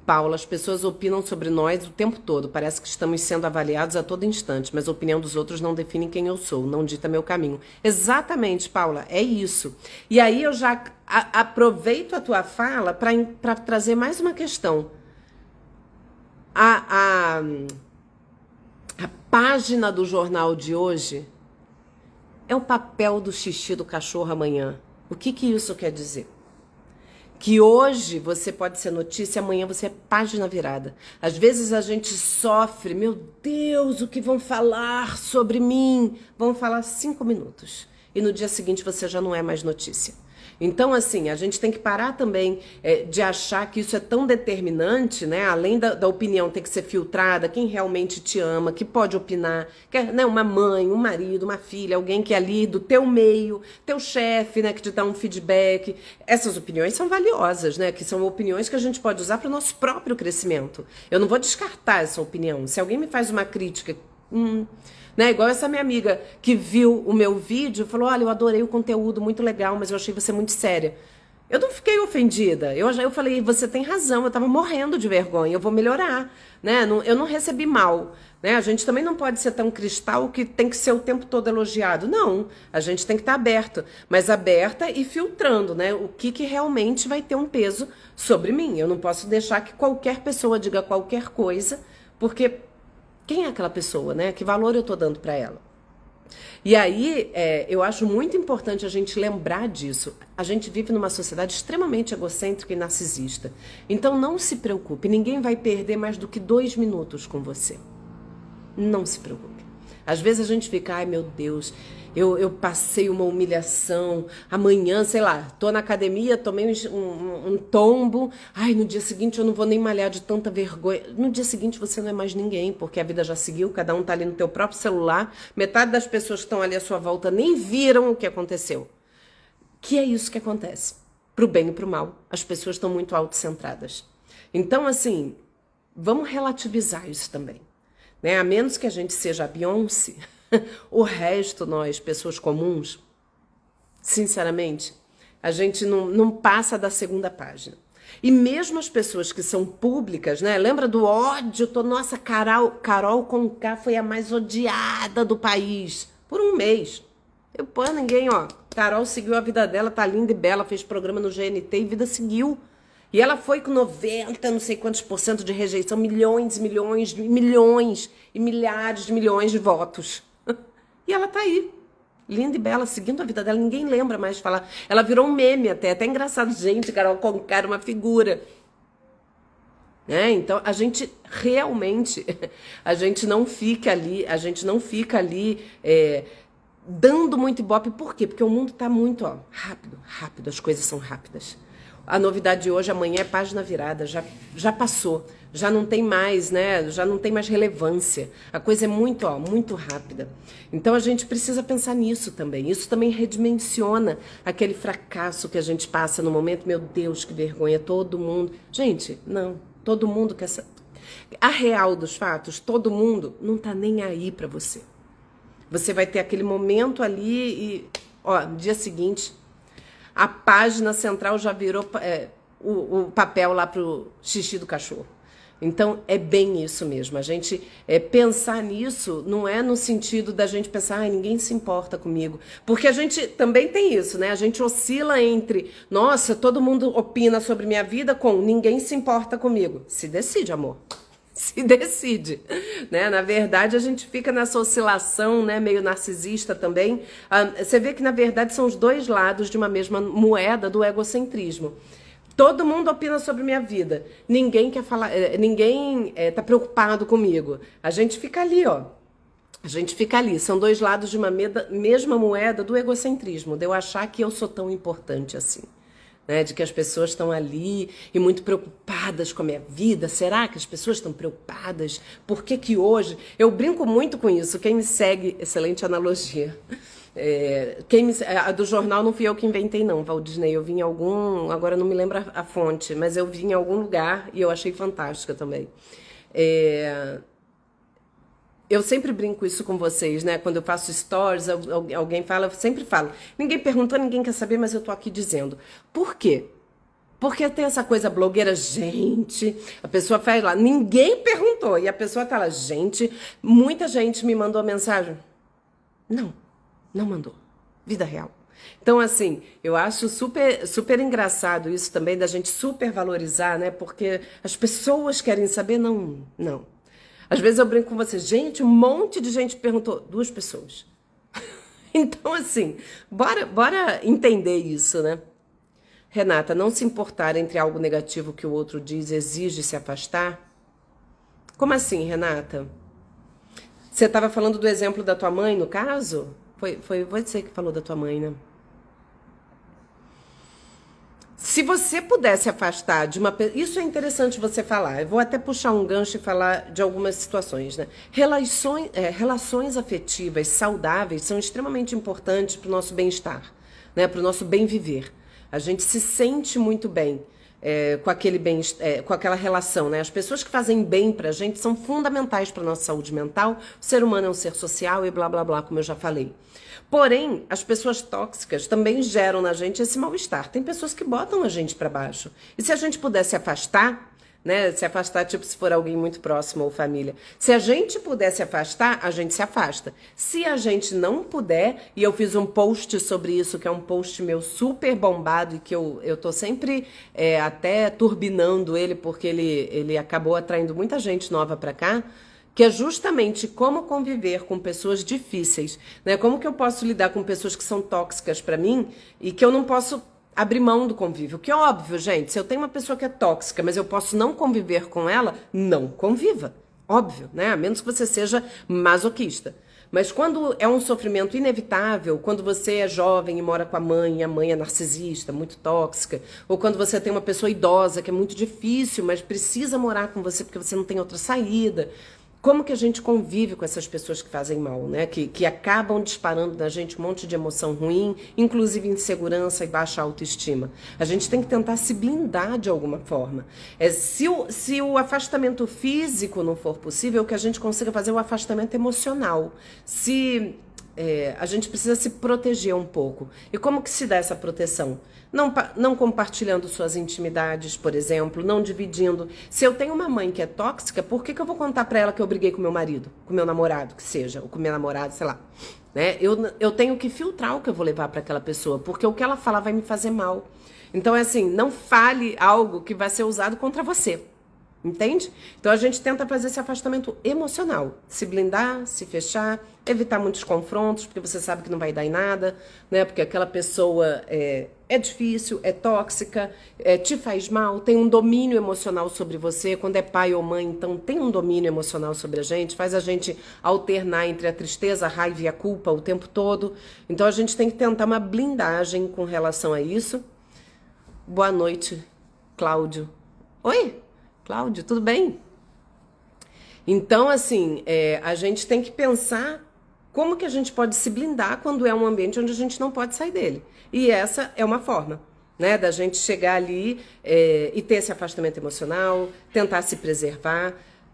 Paula, as pessoas opinam sobre nós o tempo todo, parece que estamos sendo avaliados a todo instante, mas a opinião dos outros não define quem eu sou, não dita meu caminho. Exatamente, Paula, é isso. E aí eu já aproveito a tua fala para trazer mais uma questão. A página do jornal de hoje é o papel do xixi do cachorro amanhã. O que isso quer dizer? Que hoje você pode ser notícia, amanhã você é página virada. Às vezes a gente sofre, meu Deus, o que vão falar sobre mim? Vão falar 5 minutos. E no dia seguinte você já não é mais notícia. Então, assim, a gente tem que parar também de achar que isso é tão determinante, né? Além da opinião ter que ser filtrada, quem realmente te ama, que pode opinar, né? Uma mãe, um marido, uma filha, alguém que é ali do teu meio, teu chefe, né? Que te dá um feedback. Essas opiniões são valiosas, né? Que são opiniões que a gente pode usar para o nosso próprio crescimento. Eu não vou descartar essa opinião. Se alguém me faz uma crítica... Né? Igual essa minha amiga que viu o meu vídeo e falou, olha, eu adorei o conteúdo, muito legal, mas eu achei você muito séria. Eu não fiquei ofendida, eu falei, você tem razão, eu tava morrendo de vergonha, eu vou melhorar, né? Eu não recebi mal, né? A gente também não pode ser tão cristal que tem que ser o tempo todo elogiado, não, a gente tem que estar aberto, mas aberta e filtrando, né? O que realmente vai ter um peso sobre mim. Eu não posso deixar que qualquer pessoa diga qualquer coisa, porque... Quem é aquela pessoa, né? Que valor eu tô dando para ela? E aí, eu acho muito importante a gente lembrar disso. A gente vive numa sociedade extremamente egocêntrica e narcisista. Então, não se preocupe. Ninguém vai perder mais do que 2 minutos com você. Não se preocupe. Às vezes a gente fica, ai meu Deus, eu passei uma humilhação, amanhã, sei lá, tô na academia, tomei um tombo, ai, no dia seguinte eu não vou nem malhar de tanta vergonha. No dia seguinte você não é mais ninguém, porque a vida já seguiu, cada um tá ali no teu próprio celular, metade das pessoas que estão ali à sua volta nem viram o que aconteceu. Que é isso que acontece, pro bem e pro mal. As pessoas estão muito autocentradas. Então, assim, vamos relativizar isso também. Né? A menos que a gente seja a Beyoncé, o resto, nós, pessoas comuns, sinceramente, a gente não passa da 2ª página. E mesmo as pessoas que são públicas, né? Lembra do ódio? Nossa, Carol Conká foi a mais odiada do país por 1 mês. Ninguém, ó. Carol seguiu a vida dela, tá linda e bela, fez programa no GNT e vida seguiu. E ela foi com 90, não sei quantos % de rejeição, milhões e milhares de milhões de votos. E ela tá aí, linda e bela, seguindo a vida dela, ninguém lembra mais de falar. Ela virou um meme até engraçado. Gente, Carol Conká era uma figura. Então, a gente realmente, a gente não fica ali dando muito ibope. Por quê? Porque o mundo tá muito, rápido, as coisas são rápidas. A novidade de hoje, amanhã é página virada, já passou, já não tem mais, né? Já não tem mais relevância. A coisa é muito rápida. Então a gente precisa pensar nisso também. Isso também redimensiona aquele fracasso que a gente passa no momento. Meu Deus, que vergonha, todo mundo. Gente, não, todo mundo quer A real dos fatos, todo mundo não tá nem aí pra você. Você vai ter aquele momento ali e, ó, no dia seguinte, a página central já virou o papel lá pro xixi do cachorro. Então, é bem isso mesmo. A gente pensar nisso não é no sentido da gente pensar, ninguém se importa comigo. Porque a gente também tem isso, né? A gente oscila entre, nossa, todo mundo opina sobre minha vida, com ninguém se importa comigo. Se decide, amor. Se decide, né? Na verdade, a gente fica nessa oscilação, né? Meio narcisista também. Você vê que, na verdade, são os dois lados de uma mesma moeda do egocentrismo. Todo mundo opina sobre minha vida. Ninguém quer falar, ninguém tá preocupado comigo. A gente fica ali, ó. A gente fica ali. São dois lados de uma mesma moeda do egocentrismo, de eu achar que eu sou tão importante assim. Né, de que as pessoas estão ali e muito preocupadas com a minha vida. Será que as pessoas estão preocupadas? Por que que hoje... Eu brinco muito com isso. Quem me segue... Excelente analogia. A do jornal não fui eu que inventei, não, Walt Disney. Eu vi em algum... Agora não me lembro a fonte, mas eu vi em algum lugar e eu achei fantástica também. Eu sempre brinco isso com vocês, né? Quando eu faço stories, alguém fala, eu sempre falo. Ninguém perguntou, ninguém quer saber, mas eu tô aqui dizendo. Por quê? Porque tem essa coisa blogueira, gente, a pessoa faz lá, ninguém perguntou, e a pessoa tá lá, gente, muita gente me mandou mensagem. Não mandou. Vida real. Então, assim, eu acho super engraçado isso também, da gente super valorizar, né? Porque as pessoas querem saber, não. Às vezes eu brinco com você, gente, um monte de gente perguntou, 2 pessoas. Então, assim, bora entender isso, né? Renata, não se importar entre algo negativo que o outro diz exige se afastar? Como assim, Renata? Você estava falando do exemplo da tua mãe, no caso? Foi você que falou da tua mãe, né? Se você pudesse afastar de uma pessoa... Isso é interessante você falar. Eu vou até puxar um gancho e falar de algumas situações, né? Relações afetivas saudáveis são extremamente importantes para o nosso bem-estar, né? Para o nosso bem-viver. A gente se sente muito bem com aquela relação, né? As pessoas que fazem bem pra gente são fundamentais para nossa saúde mental. O ser humano é um ser social e blá blá blá, como eu já falei. Porém, as pessoas tóxicas também geram na gente esse mal-estar. Tem pessoas que botam a gente para baixo. E se a gente pudesse afastar, né? Se afastar, tipo, se for alguém muito próximo ou família. Se a gente pudesse afastar, a gente se afasta. Se a gente não puder, e eu fiz um post sobre isso, que é um post meu super bombado e que eu tô sempre até turbinando ele, porque ele acabou atraindo muita gente nova para cá, que é justamente como conviver com pessoas difíceis, né? Como que eu posso lidar com pessoas que são tóxicas para mim e que eu não posso abrir mão do convívio. Que é óbvio, gente, se eu tenho uma pessoa que é tóxica, mas eu posso não conviver com ela, não conviva. Óbvio, né? A menos que você seja masoquista. Mas quando é um sofrimento inevitável, quando você é jovem e mora com a mãe é narcisista, muito tóxica, ou quando você tem uma pessoa idosa que é muito difícil, mas precisa morar com você porque você não tem outra saída... Como que a gente convive com essas pessoas que fazem mal, né? Que acabam disparando na gente um monte de emoção ruim, inclusive insegurança e baixa autoestima. A gente tem que tentar se blindar de alguma forma. Se o afastamento físico não for possível, que a gente consiga fazer o afastamento emocional. A gente precisa se proteger um pouco. E como que se dá essa proteção? Não compartilhando suas intimidades, por exemplo, não dividindo. Se eu tenho uma mãe que é tóxica, por que eu vou contar pra ela que eu briguei com meu marido, com meu namorado, que seja, ou com minha namorada, sei lá. Né? Eu tenho que filtrar o que eu vou levar pra aquela pessoa, porque o que ela falar vai me fazer mal. Então é assim, não fale algo que vai ser usado contra você. Entende? Então a gente tenta fazer esse afastamento emocional, se blindar, se fechar, evitar muitos confrontos, porque você sabe que não vai dar em nada, né? Porque aquela pessoa é difícil, é tóxica, te faz mal, tem um domínio emocional sobre você. Quando é pai ou mãe, então tem um domínio emocional sobre a gente, faz a gente alternar entre a tristeza, a raiva e a culpa o tempo todo. Então a gente tem que tentar uma blindagem com relação a isso. Boa noite, Cláudio. Oi? Cláudio, tudo bem? Então, assim, a gente tem que pensar como que a gente pode se blindar quando é um ambiente onde a gente não pode sair dele. E essa é uma forma, né, da gente chegar ali e ter esse afastamento emocional, tentar se preservar.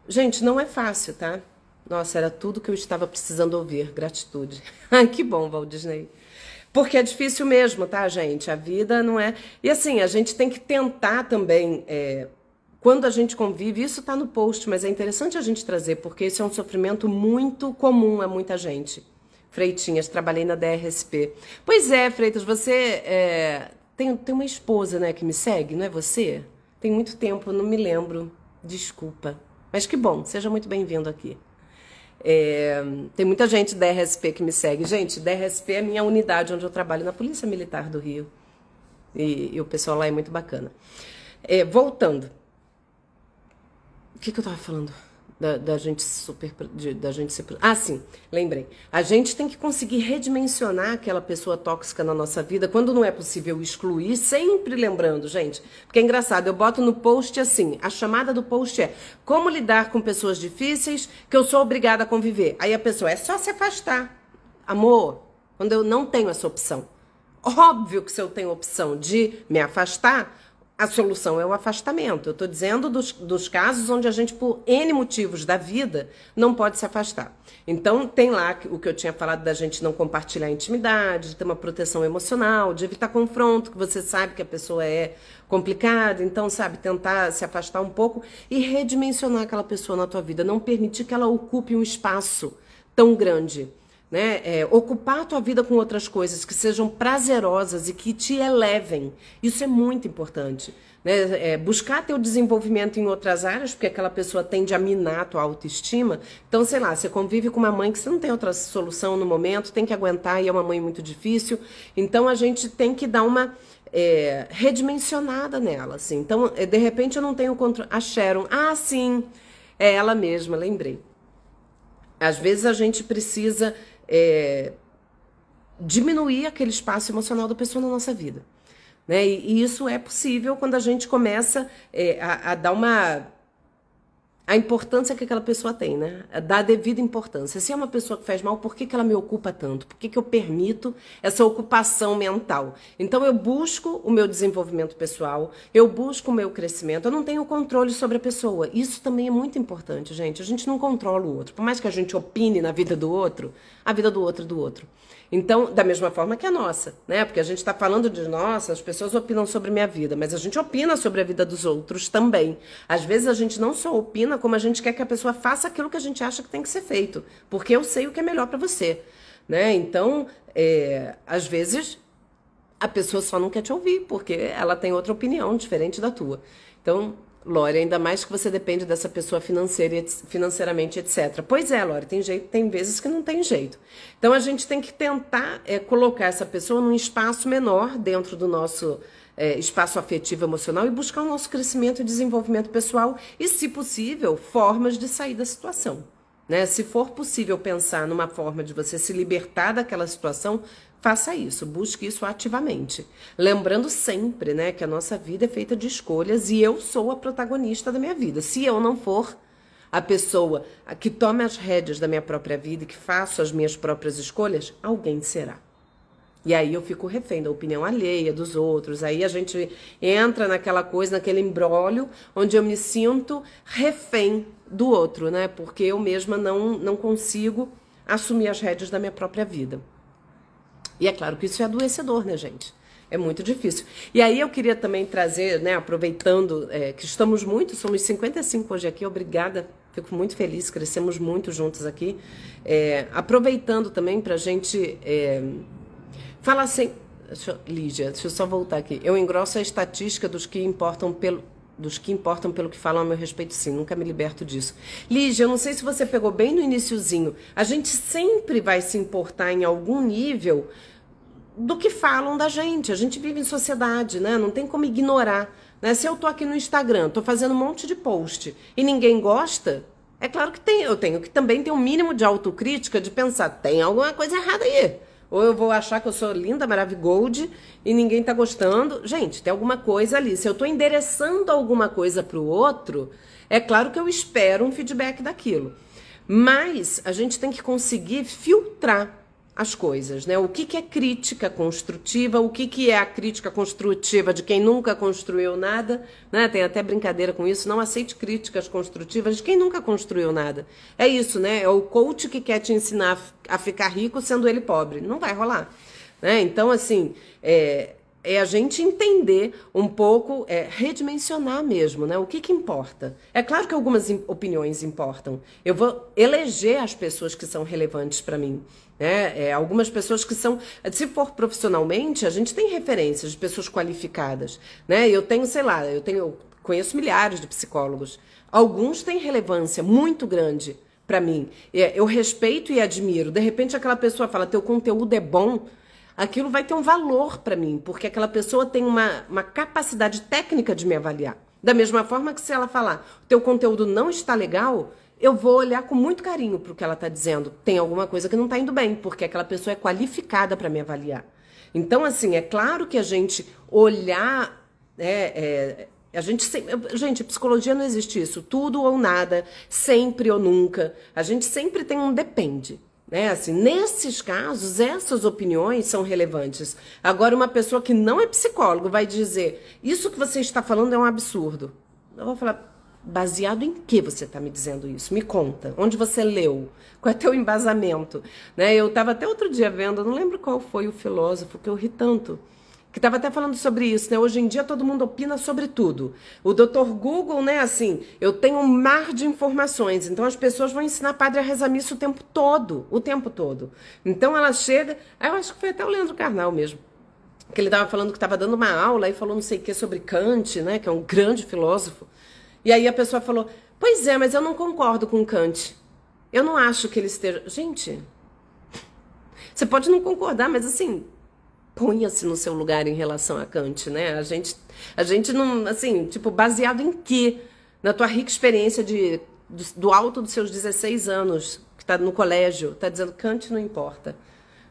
Gente, não é fácil, tá? Nossa, era tudo que eu estava precisando ouvir. Gratitude. Ai, que bom, Walt Disney. Porque é difícil mesmo, tá, gente? A vida não é. E assim, a gente tem que tentar também. Quando a gente convive, isso tá no post, mas é interessante a gente trazer, porque esse é um sofrimento muito comum a muita gente. Freitinhas, trabalhei na DRSP. Pois é, Freitas, você tem uma esposa, né, que me segue, não é você? Tem muito tempo, não me lembro. Desculpa. Mas que bom, seja muito bem-vindo aqui. Tem muita gente da DRSP que me segue. Gente, DRSP é a minha unidade onde eu trabalho na Polícia Militar do Rio. E o pessoal lá é muito bacana. Voltando. O que eu tava falando? Da gente da gente ser... Ah, sim, lembrei. A gente tem que conseguir redimensionar aquela pessoa tóxica na nossa vida quando não é possível excluir, sempre lembrando, gente. Porque é engraçado, eu boto no post assim, a chamada do post é como lidar com pessoas difíceis que eu sou obrigada a conviver. Aí a pessoa, é só se afastar. Amor, quando eu não tenho essa opção. Óbvio que se eu tenho a opção de me afastar, a solução é o afastamento. Eu estou dizendo dos casos onde a gente, por N motivos da vida, não pode se afastar. Então, tem lá o que eu tinha falado da gente não compartilhar intimidade, de ter uma proteção emocional, de evitar confronto, que você sabe que a pessoa é complicada. Então, sabe, tentar se afastar um pouco e redimensionar aquela pessoa na tua vida. Não permitir que ela ocupe um espaço tão grande. Né? Ocupar a tua vida com outras coisas que sejam prazerosas e que te elevem. Isso é muito importante. Né? Buscar teu desenvolvimento em outras áreas, porque aquela pessoa tende a minar a tua autoestima. Então, sei lá, você convive com uma mãe que você não tem outra solução no momento, tem que aguentar e é uma mãe muito difícil. Então, a gente tem que dar uma redimensionada nela. Assim. Então, de repente, eu não tenho controle. A Sharon, sim, é ela mesma, lembrei. Às vezes a gente precisa diminuir aquele espaço emocional da pessoa na nossa vida. Né? E isso é possível quando a gente começa a dar a importância que aquela pessoa tem, né? Dar a devida importância. Se é uma pessoa que faz mal, por que ela me ocupa tanto? Por que eu permito essa ocupação mental? Então eu busco o meu desenvolvimento pessoal, eu busco o meu crescimento, eu não tenho controle sobre a pessoa. Isso também é muito importante, gente. A gente não controla o outro. Por mais que a gente opine na vida do outro, a vida do outro é do outro. Então, da mesma forma que a nossa, né? Porque a gente está falando de nossa, as pessoas opinam sobre minha vida, mas a gente opina sobre a vida dos outros também. Às vezes a gente não só opina, como a gente quer que a pessoa faça aquilo que a gente acha que tem que ser feito, porque eu sei o que é melhor para você, né? Então, às vezes a pessoa só não quer te ouvir, porque ela tem outra opinião diferente da tua. Então, Lore, ainda mais que você depende dessa pessoa financeiramente, etc. Pois é, Lore, tem vezes que não tem jeito. Então a gente tem que tentar colocar essa pessoa num espaço menor dentro do nosso espaço afetivo emocional e buscar o nosso crescimento e desenvolvimento pessoal e, se possível, formas de sair da situação. Né? Se for possível pensar numa forma de você se libertar daquela situação, faça isso, busque isso ativamente. Lembrando sempre, né, que a nossa vida é feita de escolhas e eu sou a protagonista da minha vida. Se eu não for a pessoa que tome as rédeas da minha própria vida e que faça as minhas próprias escolhas, alguém será. E aí eu fico refém da opinião alheia dos outros. Aí a gente entra naquela coisa, naquele imbróglio, onde eu me sinto refém do outro, né? Porque eu mesma não consigo assumir as rédeas da minha própria vida. E é claro que isso é adoecedor, né, gente? É muito difícil. E aí eu queria também trazer, né, aproveitando que estamos somos 55 hoje aqui, obrigada, fico muito feliz, crescemos muito juntos aqui. Aproveitando também pra gente falar assim... Lígia, deixa eu só voltar aqui. Eu engrosso a estatística dos que importam pelo que falam a meu respeito, sim. Nunca me liberto disso. Lígia, eu não sei se você pegou bem no iniciozinho. A gente sempre vai se importar em algum nível do que falam da gente. A gente vive em sociedade, né? Não tem como ignorar. Né? Se eu tô aqui no Instagram, tô fazendo um monte de post e ninguém gosta, é claro que eu tenho que também ter um mínimo de autocrítica, de pensar, tem alguma coisa errada aí. Ou eu vou achar que eu sou linda, maravigold e ninguém tá gostando. Gente, tem alguma coisa ali. Se eu tô endereçando alguma coisa pro outro, é claro que eu espero um feedback daquilo. Mas a gente tem que conseguir filtrar as coisas, né? O que é crítica construtiva, o que é a crítica construtiva de quem nunca construiu nada, né? Tem até brincadeira com isso, não aceite críticas construtivas de quem nunca construiu nada. É isso, né? É o coach que quer te ensinar a ficar rico sendo ele pobre. Não vai rolar, né? Então, assim, é a gente entender um pouco, redimensionar mesmo, né? O que importa. É claro que algumas opiniões importam. Eu vou eleger as pessoas que são relevantes para mim. Né? Algumas pessoas que são, se for profissionalmente, a gente tem referências de pessoas qualificadas. Né? Eu tenho, sei lá, conheço milhares de psicólogos. Alguns têm relevância muito grande para mim. Eu respeito e admiro. De repente aquela pessoa fala, teu conteúdo é bom, aquilo vai ter um valor para mim, porque aquela pessoa tem uma capacidade técnica de me avaliar. Da mesma forma que se ela falar, o teu conteúdo não está legal, eu vou olhar com muito carinho para o que ela está dizendo. Tem alguma coisa que não está indo bem, porque aquela pessoa é qualificada para me avaliar. Então, assim, é claro que a gente olhar... Gente, psicologia não existe isso. Tudo ou nada, sempre ou nunca. A gente sempre tem um depende. Né? Assim, nesses casos, essas opiniões são relevantes. Agora, uma pessoa que não é psicólogo vai dizer, isso que você está falando é um absurdo. Eu vou falar, baseado em que você está me dizendo isso? Me conta. Onde você leu? Qual é teu embasamento? Né? Eu estava até outro dia vendo, não lembro qual foi o filósofo, que eu ri tanto, que estava até falando sobre isso, né? Hoje em dia todo mundo opina sobre tudo. O Dr. Google, né, assim, eu tenho um mar de informações, então as pessoas vão ensinar padre a rezar missa o tempo todo. Então ela chega, eu acho que foi até o Leandro Carnal mesmo, que ele estava falando que estava dando uma aula e falou não sei o que sobre Kant, né, que é um grande filósofo. E aí a pessoa falou, pois é, mas eu não concordo com Kant. Eu não acho que ele esteja... Gente, você pode não concordar, mas assim... Ponha-se no seu lugar em relação a Kant, né? A gente não, assim, tipo, baseado em quê? Na tua rica experiência do alto dos seus 16 anos, que tá no colégio, tá dizendo Kant não importa,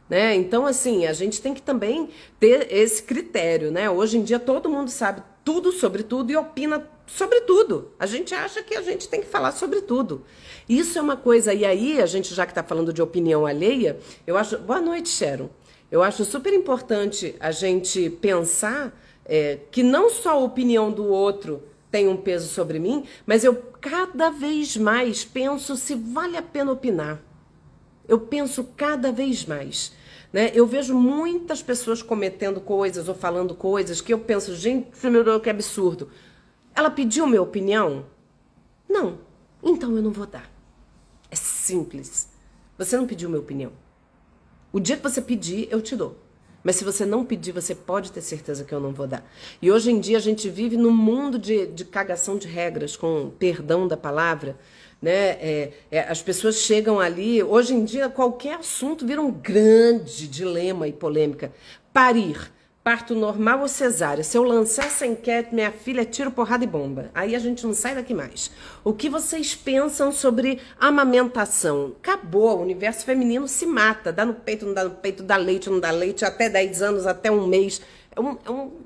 né? Então, assim, a gente tem que também ter esse critério, né? Hoje em dia todo mundo sabe tudo sobre tudo e opina sobre tudo. A gente acha que a gente tem que falar sobre tudo. Isso é uma coisa, e aí, a gente já que tá falando de opinião alheia, eu acho... Boa noite, Sharon. Eu acho super importante a gente pensar que não só a opinião do outro tem um peso sobre mim, mas eu cada vez mais penso se vale a pena opinar. Eu penso cada vez mais. Né? Eu vejo muitas pessoas cometendo coisas ou falando coisas que eu penso, gente, meu Deus, que absurdo. Ela pediu minha opinião? Não. Então eu não vou dar. É simples. Você não pediu minha opinião. O dia que você pedir, eu te dou. Mas se você não pedir, você pode ter certeza que eu não vou dar. E hoje em dia a gente vive num mundo de cagação de regras, com perdão da palavra. Né? As pessoas chegam ali... Hoje em dia qualquer assunto vira um grande dilema e polêmica. Parir. Parto normal ou cesárea? Se eu lançar essa enquete, minha filha é tiro, porrada e bomba. Aí a gente não sai daqui mais. O que vocês pensam sobre amamentação? Acabou, o universo feminino se mata. Dá no peito, não dá no peito, dá leite, não dá leite, até 10 anos, até um mês.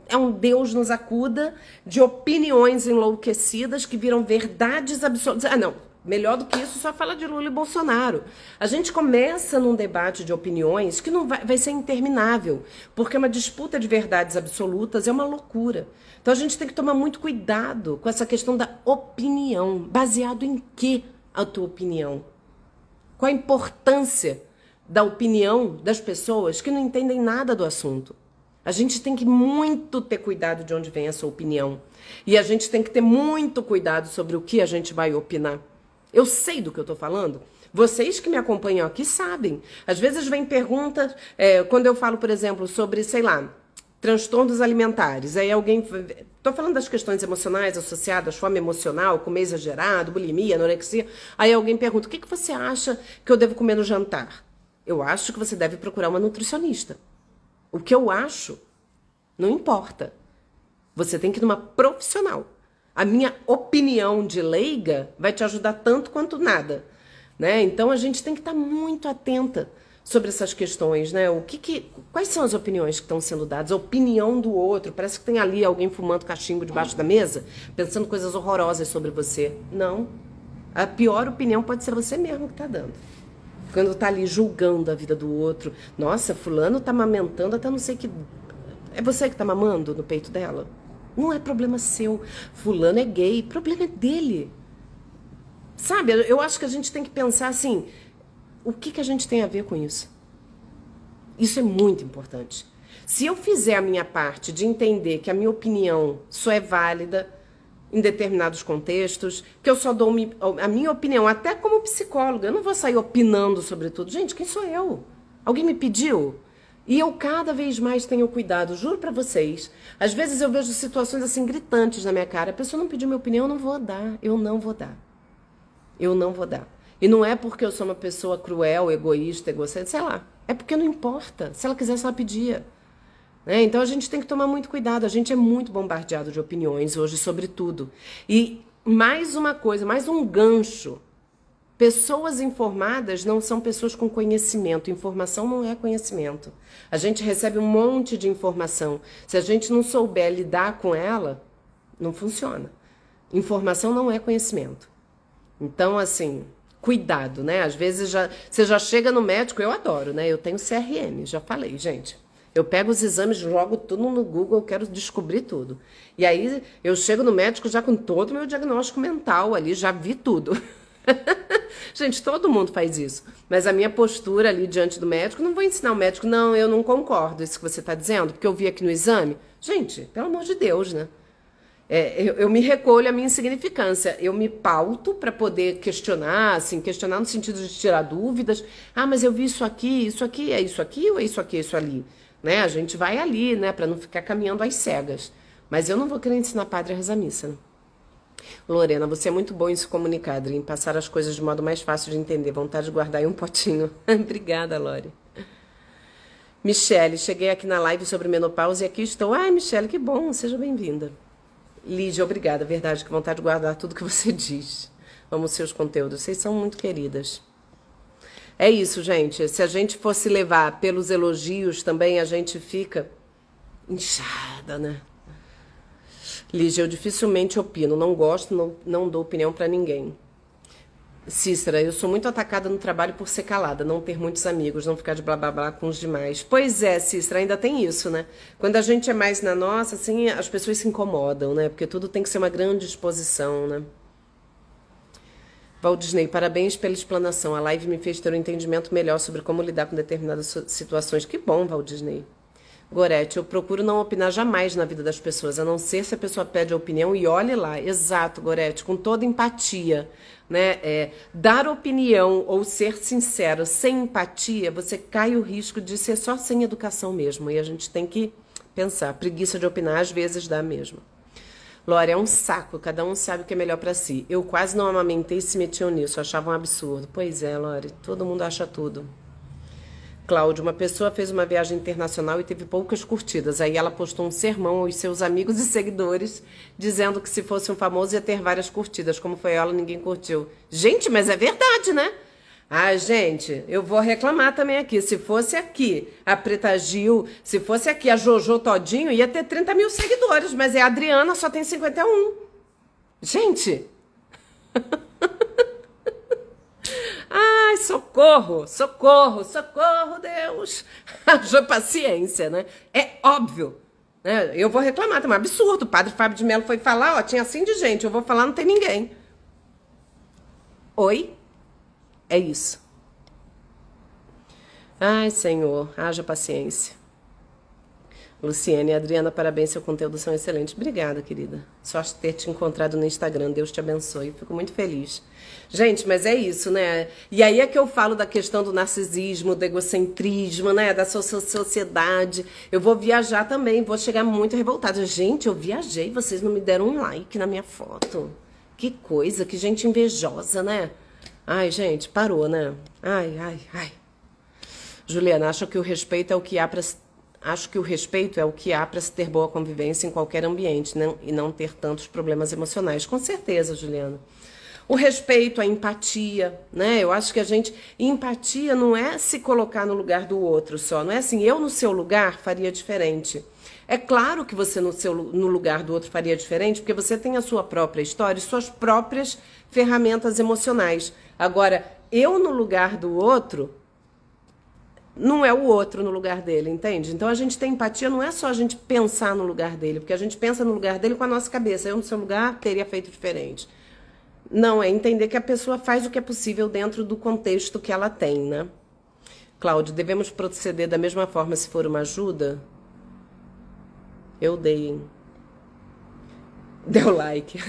É um Deus nos acuda de opiniões enlouquecidas que viram verdades absolutas. Ah, não. Melhor do que isso, só fala de Lula e Bolsonaro. A gente começa num debate de opiniões que não vai ser interminável, porque uma disputa de verdades absolutas é uma loucura. Então a gente tem que tomar muito cuidado com essa questão da opinião. Baseado em que a tua opinião? Qual a importância da opinião das pessoas que não entendem nada do assunto? A gente tem que muito ter cuidado de onde vem essa opinião. E a gente tem que ter muito cuidado sobre o que a gente vai opinar. Eu sei do que eu tô falando. Vocês que me acompanham aqui sabem. Às vezes vem perguntas, quando eu falo, por exemplo, sobre, sei lá, transtornos alimentares. Aí alguém... Tô falando das questões emocionais associadas, fome emocional, comer exagerado, bulimia, anorexia. Aí alguém pergunta, o que você acha que eu devo comer no jantar? Eu acho que você deve procurar uma nutricionista. O que eu acho não importa. Você tem que ir numa profissional. A minha opinião de leiga vai te ajudar tanto quanto nada, né? Então a gente tem que estar muito atenta sobre essas questões, né? Quais são as opiniões que estão sendo dadas? A opinião do outro. Parece que tem ali alguém fumando cachimbo debaixo da mesa, pensando coisas horrorosas sobre você. Não. A pior opinião pode ser você mesmo que está dando. Quando tá ali julgando a vida do outro. Nossa, fulano tá amamentando até não sei que... É você que tá mamando no peito dela? Não é problema seu. Fulano é gay, problema é dele. Sabe, eu acho que a gente tem que pensar assim, o que a gente tem a ver com isso? Isso é muito importante. Se eu fizer a minha parte de entender que a minha opinião só é válida em determinados contextos, que eu só dou a minha opinião, até como psicóloga, eu não vou sair opinando sobre tudo. Gente, quem sou eu? Alguém me pediu? E eu cada vez mais tenho cuidado, juro pra vocês. Às vezes eu vejo situações assim gritantes na minha cara, a pessoa não pediu minha opinião, eu não vou dar, eu não vou dar. Eu não vou dar. E não é porque eu sou uma pessoa cruel, egoísta, egocêntrica, sei lá. É porque não importa. Se ela quisesse, ela pedia. Então a gente tem que tomar muito cuidado. A gente é muito bombardeado de opiniões hoje sobre tudo. E mais uma coisa, mais um gancho. Pessoas informadas não são pessoas com conhecimento. Informação não é conhecimento. A gente recebe um monte de informação. Se a gente não souber lidar com ela, não funciona. Informação não é conhecimento. Então, assim, cuidado, né? Às vezes você já chega no médico, eu adoro, né? Eu tenho CRM, já falei, gente. Eu pego os exames, jogo tudo no Google, eu quero descobrir tudo. E aí eu chego no médico já com todo o meu diagnóstico mental ali, já vi tudo. Gente, todo mundo faz isso. Mas a minha postura ali diante do médico, não vou ensinar o médico, não, eu não concordo isso que você está dizendo, porque eu vi aqui no exame. Gente, pelo amor de Deus, né? Eu me recolho a minha insignificância. Eu me pauto para poder questionar, assim, questionar no sentido de tirar dúvidas. Ah, mas eu vi isso aqui é isso aqui ou é isso aqui, isso ali? Né? A gente vai ali, né, para não ficar caminhando às cegas. Mas eu não vou querer ensinar padre a rezar missa, né? Lorena, você é muito boa em se comunicar, em passar as coisas de modo mais fácil de entender. Vontade de guardar aí um potinho. Obrigada, Lore. Michele, cheguei aqui na live sobre menopausa e aqui estou. Ai, Michele, que bom, seja bem-vinda. Lígia, obrigada, verdade, que vontade de guardar tudo que você diz. Amo os seus conteúdos, vocês são muito queridas. É isso, gente, se a gente fosse levar pelos elogios também, a gente fica inchada, né? Lígia, eu dificilmente opino, não gosto, não dou opinião pra ninguém. Cícera, eu sou muito atacada no trabalho por ser calada, não ter muitos amigos, não ficar de blá blá blá com os demais. Pois é, Cícera, ainda tem isso, né? Quando a gente é mais na nossa, assim, as pessoas se incomodam, né? Porque tudo tem que ser uma grande exposição, né? Valdisney, parabéns pela explanação. A live me fez ter um entendimento melhor sobre como lidar com determinadas situações. Que bom, Valdisney. Gorete, eu procuro não opinar jamais na vida das pessoas, a não ser se a pessoa pede a opinião e olhe lá. Exato, Gorete, com toda empatia, né? Dar opinião ou ser sincero sem empatia, você cai o risco de ser só sem educação mesmo. E a gente tem que pensar, preguiça de opinar às vezes dá mesmo. Lore, é um saco, cada um sabe o que é melhor pra si. Eu quase não amamentei e se metiam nisso, achavam um absurdo. Pois é, Lore, todo mundo acha tudo. Cláudio, uma pessoa fez uma viagem internacional e teve poucas curtidas. Aí ela postou um sermão aos seus amigos e seguidores, dizendo que se fosse um famoso ia ter várias curtidas. Como foi ela, ninguém curtiu. Gente, mas é verdade, né? Ah, gente, eu vou reclamar também aqui. Se fosse aqui a Preta Gil, se fosse aqui a Jojo Todinho, ia ter 30 mil seguidores. Mas a Adriana só tem 51. Gente... Ai, socorro, socorro, socorro, Deus. Haja paciência, né? É óbvio, né? Eu vou reclamar, tá um absurdo. O padre Fábio de Mello foi falar, ó, tinha assim de gente. Eu vou falar, não tem ninguém. Oi? É isso. Ai, Senhor, haja paciência. Luciene e Adriana, parabéns, seu conteúdo são excelentes. Obrigada, querida. Sorte ter te encontrado no Instagram. Deus te abençoe. Fico muito feliz. Gente, mas é isso, né? E aí é que eu falo da questão do narcisismo, do egocentrismo, né? Da sociedade. Eu vou viajar também, vou chegar muito revoltada. Gente, eu viajei, vocês não me deram um like na minha foto. Que coisa, que gente invejosa, né? Ai, gente, parou, né? Ai, ai, ai. Juliana, acho que o respeito é o que há para se ter boa convivência em qualquer ambiente, né? E não ter tantos problemas emocionais. Com certeza, Juliana. O respeito, a empatia, né? Eu acho que empatia não é se colocar no lugar do outro só. Não é assim, eu no seu lugar faria diferente. É claro que você no lugar do outro faria diferente, porque você tem a sua própria história e suas próprias ferramentas emocionais. Agora, eu no lugar do outro não é o outro no lugar dele, entende? Então a gente tem empatia, não é só a gente pensar no lugar dele, porque a gente pensa no lugar dele com a nossa cabeça. Eu no seu lugar teria feito diferente. Não, é entender que a pessoa faz o que é possível dentro do contexto que ela tem, né? Cláudio, devemos proceder da mesma forma se for uma ajuda? Eu dei, hein? Deu like.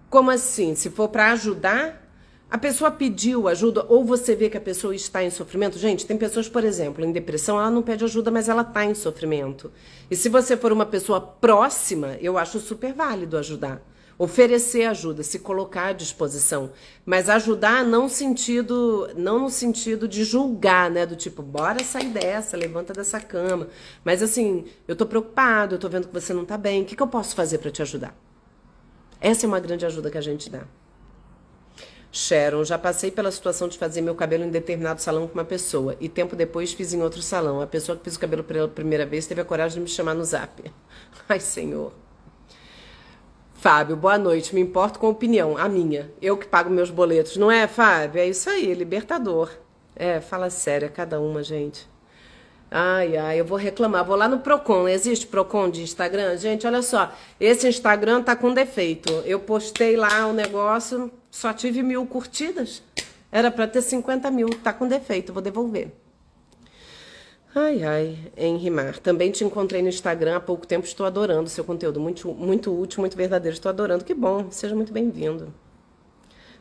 Como assim? Se for para ajudar, a pessoa pediu ajuda ou você vê que a pessoa está em sofrimento? Gente, tem pessoas, por exemplo, em depressão, ela não pede ajuda, mas ela está em sofrimento. E se você for uma pessoa próxima, eu acho super válido ajudar. Oferecer ajuda, se colocar à disposição. Mas ajudar não no sentido de julgar, né? Do tipo, bora sair dessa, levanta dessa cama. Mas assim, eu tô preocupado, eu tô vendo que você não tá bem. O que eu posso fazer para te ajudar? Essa é uma grande ajuda que a gente dá. Sharon, já passei pela situação de fazer meu cabelo em determinado salão com uma pessoa. E tempo depois fiz em outro salão. A pessoa que fez o cabelo pela primeira vez teve a coragem de me chamar no zap. Ai, Senhor. Fábio, boa noite. Me importo com a opinião, a minha. Eu que pago meus boletos. Não é, Fábio? É isso aí, libertador. Fala sério, é cada uma, gente. Ai, eu vou reclamar. Vou lá no Procon. Existe Procon de Instagram? Gente, olha só. Esse Instagram tá com defeito. Eu postei lá o negócio, só tive 1000 curtidas. Era pra ter 50 mil. Tá com defeito, vou devolver. Henrimar. Também te encontrei no Instagram há pouco tempo. Estou adorando seu conteúdo. Muito, muito útil, muito verdadeiro. Estou adorando. Que bom. Seja muito bem-vindo.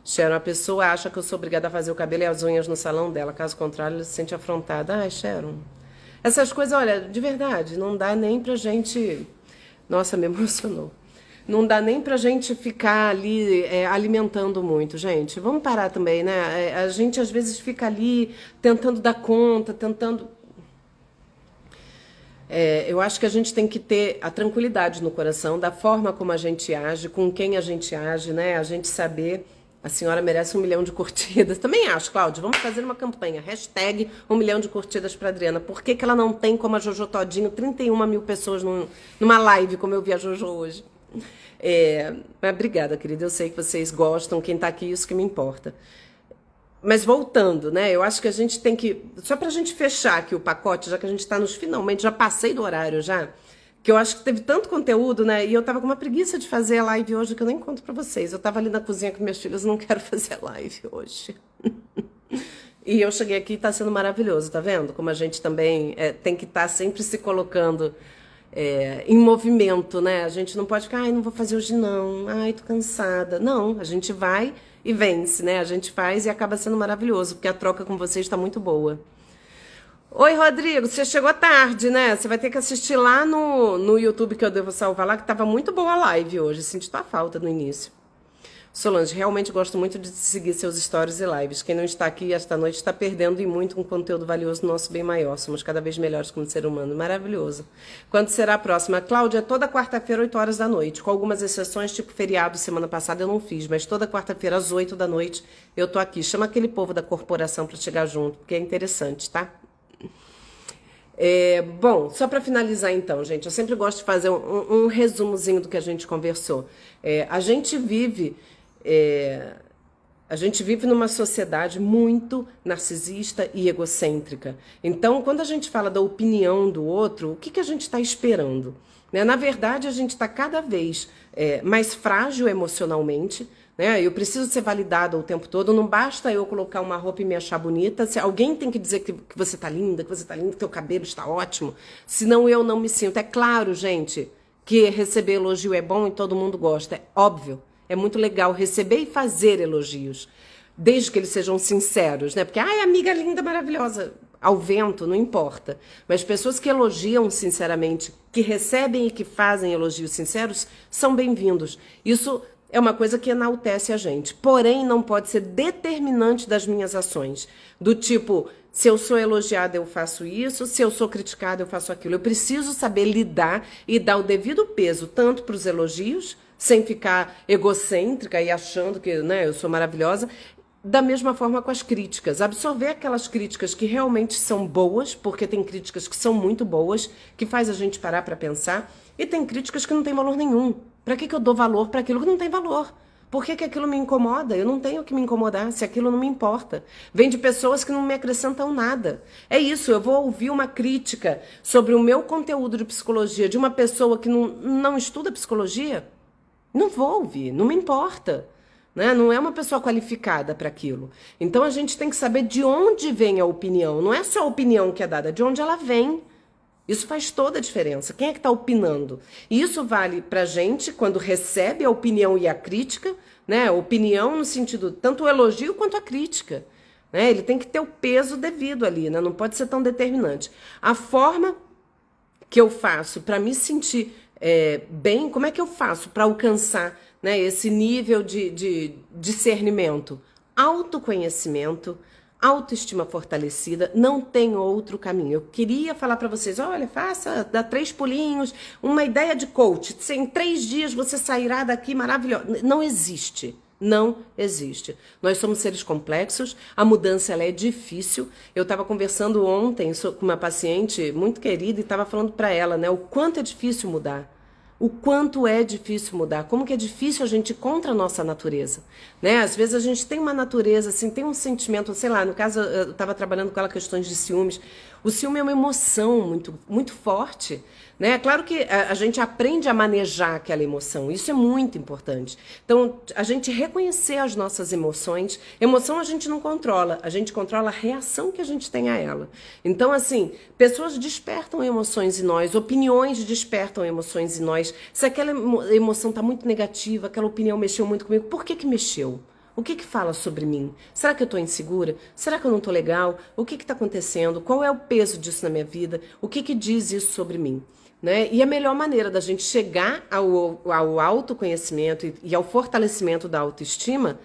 Sharon, a pessoa acha que eu sou obrigada a fazer o cabelo e as unhas no salão dela. Caso contrário, ela se sente afrontada. Ai, Sharon. Essas coisas, olha, de verdade, não dá nem pra gente... Nossa, me emocionou. Não dá nem pra gente ficar ali alimentando muito, gente. Vamos parar também, né? A gente, às vezes, fica ali tentando dar conta, tentando... eu acho que a gente tem que ter a tranquilidade no coração da forma como a gente age, com quem a gente age, né? A gente saber... A senhora merece 1 milhão de curtidas. Também acho, Cláudio. Vamos fazer uma campanha. Hashtag 1 milhão de curtidas para Adriana. Por que ela não tem, como a Jojo Todinho, 31 mil pessoas numa live, como eu vi a Jojo hoje? Mas obrigada, querida. Eu sei que vocês gostam. Quem tá aqui, isso que me importa. Mas voltando, né? Eu acho que a gente tem que... Só pra gente fechar aqui o pacote, já que a gente tá nos finalmente, já passei do horário já, que eu acho que teve tanto conteúdo, né? E eu tava com uma preguiça de fazer a live hoje que eu nem conto pra vocês. Eu tava ali na cozinha com meus filhos, não quero fazer a live hoje. E eu cheguei aqui e tá sendo maravilhoso, tá vendo? Como a gente também tem que estar sempre se colocando em movimento, né? A gente não pode ficar, não vou fazer hoje não, tô cansada. Não, a gente vai e vence, né? A gente faz e acaba sendo maravilhoso, porque a troca com vocês está muito boa. Oi, Rodrigo, você chegou tarde, né? Você vai ter que assistir lá no YouTube, que eu devo salvar lá, que tava muito boa a live hoje. Senti tua falta no início. Solange, realmente gosto muito de seguir seus stories e lives. Quem não está aqui esta noite está perdendo e muito um conteúdo valioso no nosso bem maior. Somos cada vez melhores como ser humano. Maravilhoso. Quando será a próxima? Cláudia, toda quarta-feira, 8 horas da noite. Com algumas exceções, tipo feriado, semana passada eu não fiz. Mas toda quarta-feira, às 8 da noite, eu tô aqui. Chama aquele povo da corporação para chegar junto, porque é interessante, tá? Bom, só para finalizar então, gente, eu sempre gosto de fazer um resumozinho do que a gente conversou. A gente vive numa sociedade muito narcisista e egocêntrica. Então, quando a gente fala da opinião do outro, o que a gente está esperando? Né? Na verdade, a gente está cada vez mais frágil emocionalmente, né? Eu preciso ser validada o tempo todo, não basta eu colocar uma roupa e me achar bonita, se alguém tem que dizer que você tá linda, que teu cabelo está ótimo, senão eu não me sinto. É claro, gente, que receber elogio é bom e todo mundo gosta, é óbvio, é muito legal receber e fazer elogios, desde que eles sejam sinceros, né? Porque, amiga linda, maravilhosa, ao vento, não importa. Mas pessoas que elogiam sinceramente, que recebem e que fazem elogios sinceros, são bem-vindos. Isso é uma coisa que enaltece a gente, porém não pode ser determinante das minhas ações, do tipo, se eu sou elogiada eu faço isso, se eu sou criticada eu faço aquilo. Eu preciso saber lidar e dar o devido peso tanto para os elogios, sem ficar egocêntrica e achando que, né, eu sou maravilhosa, da mesma forma com as críticas, absorver aquelas críticas que realmente são boas, porque tem críticas que são muito boas, que faz a gente parar para pensar, e tem críticas que não tem valor nenhum. Para que eu dou valor para aquilo que não tem valor? Por que que aquilo me incomoda? Eu não tenho que me incomodar se aquilo não me importa. Vem de pessoas que não me acrescentam nada. É isso, eu vou ouvir uma crítica sobre o meu conteúdo de psicologia de uma pessoa que não estuda psicologia? Não vou ouvir, não me importa. Né? Não é uma pessoa qualificada para aquilo. Então a gente tem que saber de onde vem a opinião. Não é só a opinião que é dada, de onde ela vem. Isso faz toda a diferença. Quem é que está opinando? E isso vale para a gente quando recebe a opinião e a crítica, né? Opinião no sentido tanto o elogio quanto a crítica. Né? Ele tem que ter o peso devido ali, né? Não pode ser tão determinante. A forma que eu faço para me sentir bem, como é que eu faço para alcançar, né, esse nível de discernimento? Autoconhecimento, autoestima fortalecida, não tem outro caminho. Eu queria falar para vocês, olha, dá 3 pulinhos, uma ideia de coach, em 3 dias você sairá daqui maravilhoso. Não existe. Não existe. Nós somos seres complexos, a mudança ela é difícil. Eu estava conversando ontem com uma paciente muito querida e estava falando para ela, né, o quanto é difícil mudar. O quanto é difícil mudar, como que é difícil a gente ir contra a nossa natureza, né? Às vezes a gente tem uma natureza, assim, tem um sentimento, sei lá, no caso eu estava trabalhando com ela questões de ciúmes. O ciúme é uma emoção muito, muito forte, né? É claro que a gente aprende a manejar aquela emoção, isso é muito importante. Então, a gente reconhecer as nossas emoções, emoção a gente não controla, a gente controla a reação que a gente tem a ela. Então, assim, pessoas despertam emoções em nós, opiniões despertam emoções em nós. Se aquela emoção está muito negativa, aquela opinião mexeu muito comigo, por que que mexeu? O que que fala sobre mim? Será que eu estou insegura? Será que eu não estou legal? O que está acontecendo? Qual é o peso disso na minha vida? O que que diz isso sobre mim? Né? E a melhor maneira da gente chegar ao autoconhecimento e ao fortalecimento da autoestima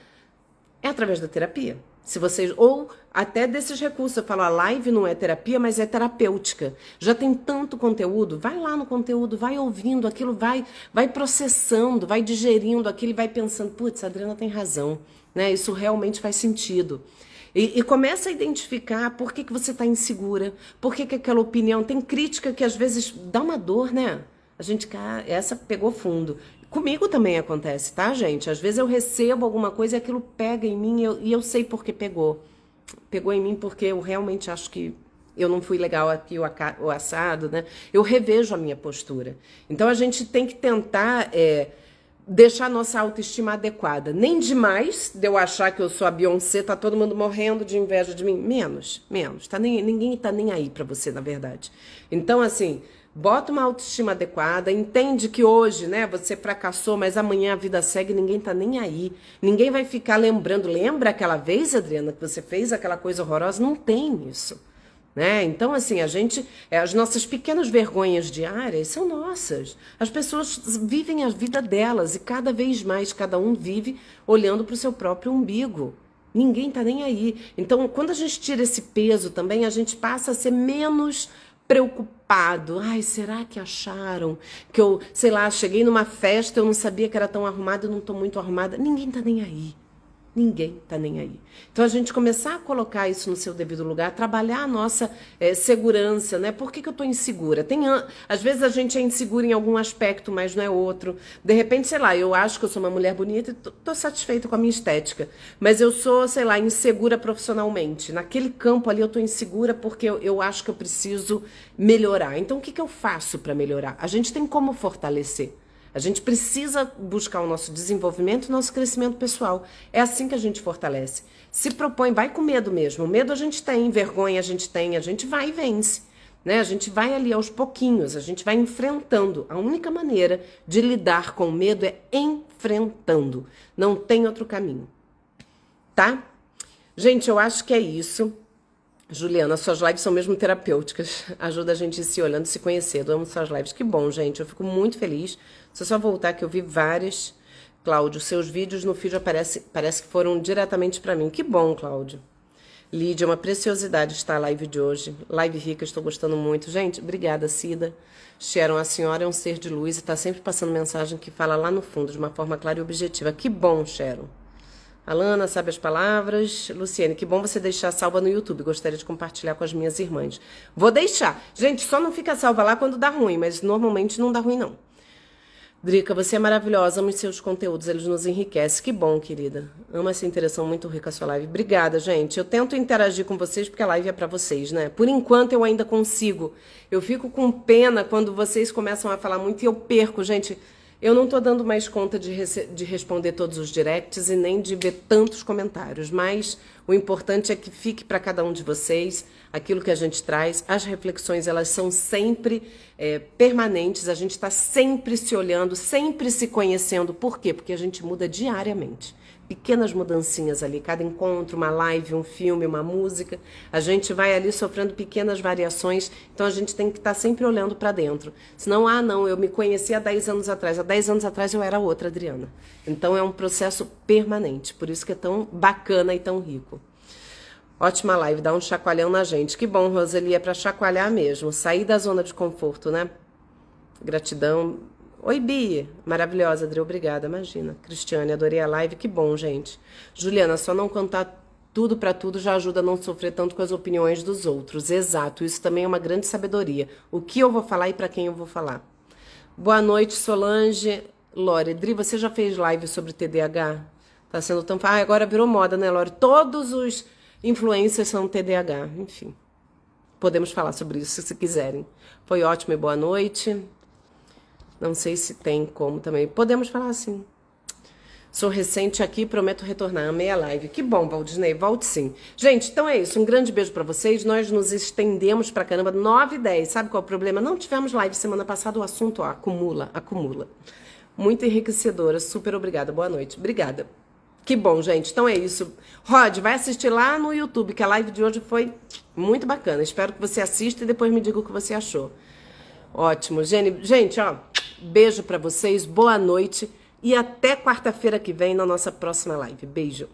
é através da terapia. Se vocês, ou até desses recursos, eu falo, a live não é terapia, mas é terapêutica. Já tem tanto conteúdo, vai lá no conteúdo, vai ouvindo aquilo, vai processando, vai digerindo aquilo e vai pensando, putz, a Adriana tem razão, né? Isso realmente faz sentido. E começa a identificar por que que você está insegura, por que que aquela opinião, tem crítica que às vezes dá uma dor, né? A gente, cara, essa pegou fundo. Comigo também acontece, tá, gente? Às vezes eu recebo alguma coisa e aquilo pega em mim e eu sei por que pegou. Pegou em mim porque eu realmente acho que eu não fui legal aqui o assado, né? Eu revejo a minha postura. Então a gente tem que tentar deixar a nossa autoestima adequada. Nem demais de eu achar que eu sou a Beyoncé, tá todo mundo morrendo de inveja de mim. Menos. Ninguém tá nem aí pra você, na verdade. Então, assim, bota uma autoestima adequada, entende que hoje, né, você fracassou, mas amanhã a vida segue, ninguém tá nem aí. Ninguém vai ficar lembrando. Lembra aquela vez, Adriana, que você fez aquela coisa horrorosa? Não tem isso. Né? Então, assim, as nossas pequenas vergonhas diárias são nossas. As pessoas vivem a vida delas e cada vez mais cada um vive olhando para o seu próprio umbigo. Ninguém tá nem aí. Então, quando a gente tira esse peso também, a gente passa a ser menos preocupado. Ai, será que acharam que eu, sei lá, cheguei numa festa, eu não sabia que era tão arrumada, eu não tô muito arrumada. Ninguém tá nem aí. Ninguém tá nem aí. Então, a gente começar a colocar isso no seu devido lugar, trabalhar a nossa segurança, né? Por que eu tô insegura? Às vezes a gente é insegura em algum aspecto, mas não é outro. De repente, sei lá, eu acho que eu sou uma mulher bonita e tô satisfeita com a minha estética. Mas eu sou, sei lá, insegura profissionalmente. Naquele campo ali eu tô insegura porque eu acho que eu preciso melhorar. Então, o que eu faço para melhorar? A gente tem como fortalecer. A gente precisa buscar o nosso desenvolvimento e o nosso crescimento pessoal. É assim que a gente fortalece. Se propõe, vai com medo mesmo. Medo a gente tem, vergonha a gente vai e vence. Né? A gente vai ali aos pouquinhos, a gente vai enfrentando. A única maneira de lidar com o medo é enfrentando. Não tem outro caminho. Tá? Gente, eu acho que é isso. Juliana, suas lives são mesmo terapêuticas. Ajuda a gente a ir se olhando, se conhecendo. Eu amo suas lives. Que bom, gente. Eu fico muito feliz. Se eu só voltar que eu vi várias. Cláudio, seus vídeos no feed parece que foram diretamente para mim. Que bom, Cláudio. Lídia, uma preciosidade estar a live de hoje. Live rica, estou gostando muito. Gente, obrigada, Cida. Sharon, a senhora é um ser de luz e está sempre passando mensagem que fala lá no fundo, de uma forma clara e objetiva. Que bom, Sharon. Alana, sabe as palavras. Luciene, que bom você deixar salva no YouTube. Gostaria de compartilhar com as minhas irmãs. Vou deixar. Gente, só não fica salva lá quando dá ruim, mas normalmente não dá ruim, não. Drica, você é maravilhosa, amo os seus conteúdos, eles nos enriquecem. Que bom, querida. Amo essa interação, muito rica a sua live. Obrigada, gente. Eu tento interagir com vocês porque a live é pra vocês, né? Por enquanto eu ainda consigo. Eu fico com pena quando vocês começam a falar muito e eu perco, gente. Eu não tô dando mais conta de responder todos os directs e nem de ver tantos comentários, mas o importante é que fique para cada um de vocês aquilo que a gente traz. As reflexões, elas são sempre permanentes, a gente está sempre se olhando, sempre se conhecendo. Por quê? Porque a gente muda diariamente. Pequenas mudancinhas ali, cada encontro, uma live, um filme, uma música, a gente vai ali sofrendo pequenas variações, então a gente tem que estar sempre olhando para dentro. Senão, não, eu me conheci há 10 anos atrás, há 10 anos atrás eu era outra Adriana. Então é um processo permanente, por isso que é tão bacana e tão rico. Ótima live, dá um chacoalhão na gente. Que bom, Roseli, é para chacoalhar mesmo, sair da zona de conforto, né? Gratidão. Oi, Bi. Maravilhosa, Adri. Obrigada. Imagina. Cristiane, adorei a live. Que bom, gente. Juliana, só não contar tudo para tudo já ajuda a não sofrer tanto com as opiniões dos outros. Exato. Isso também é uma grande sabedoria. O que eu vou falar e para quem eu vou falar. Boa noite, Solange. Lore, Dri, você já fez live sobre TDAH? Tá sendo tão... agora virou moda, né, Lore? Todos os influencers são TDAH. Enfim. Podemos falar sobre isso se quiserem. Foi ótimo e boa noite. Não sei se tem como também. Podemos falar assim. Sou recente aqui, prometo retornar. Amei a live. Que bom, Valdinei. Volte sim. Gente, então é isso. Um grande beijo pra vocês. Nós nos estendemos pra caramba. 9h10. Sabe qual é o problema? Não tivemos live semana passada. O assunto acumula. Muito enriquecedora. Super obrigada. Boa noite. Obrigada. Que bom, gente. Então é isso. Rod, vai assistir lá no YouTube, que a live de hoje foi muito bacana. Espero que você assista e depois me diga o que você achou. Ótimo. Gente, ó, beijo pra vocês, boa noite e até quarta-feira que vem na nossa próxima live. Beijo.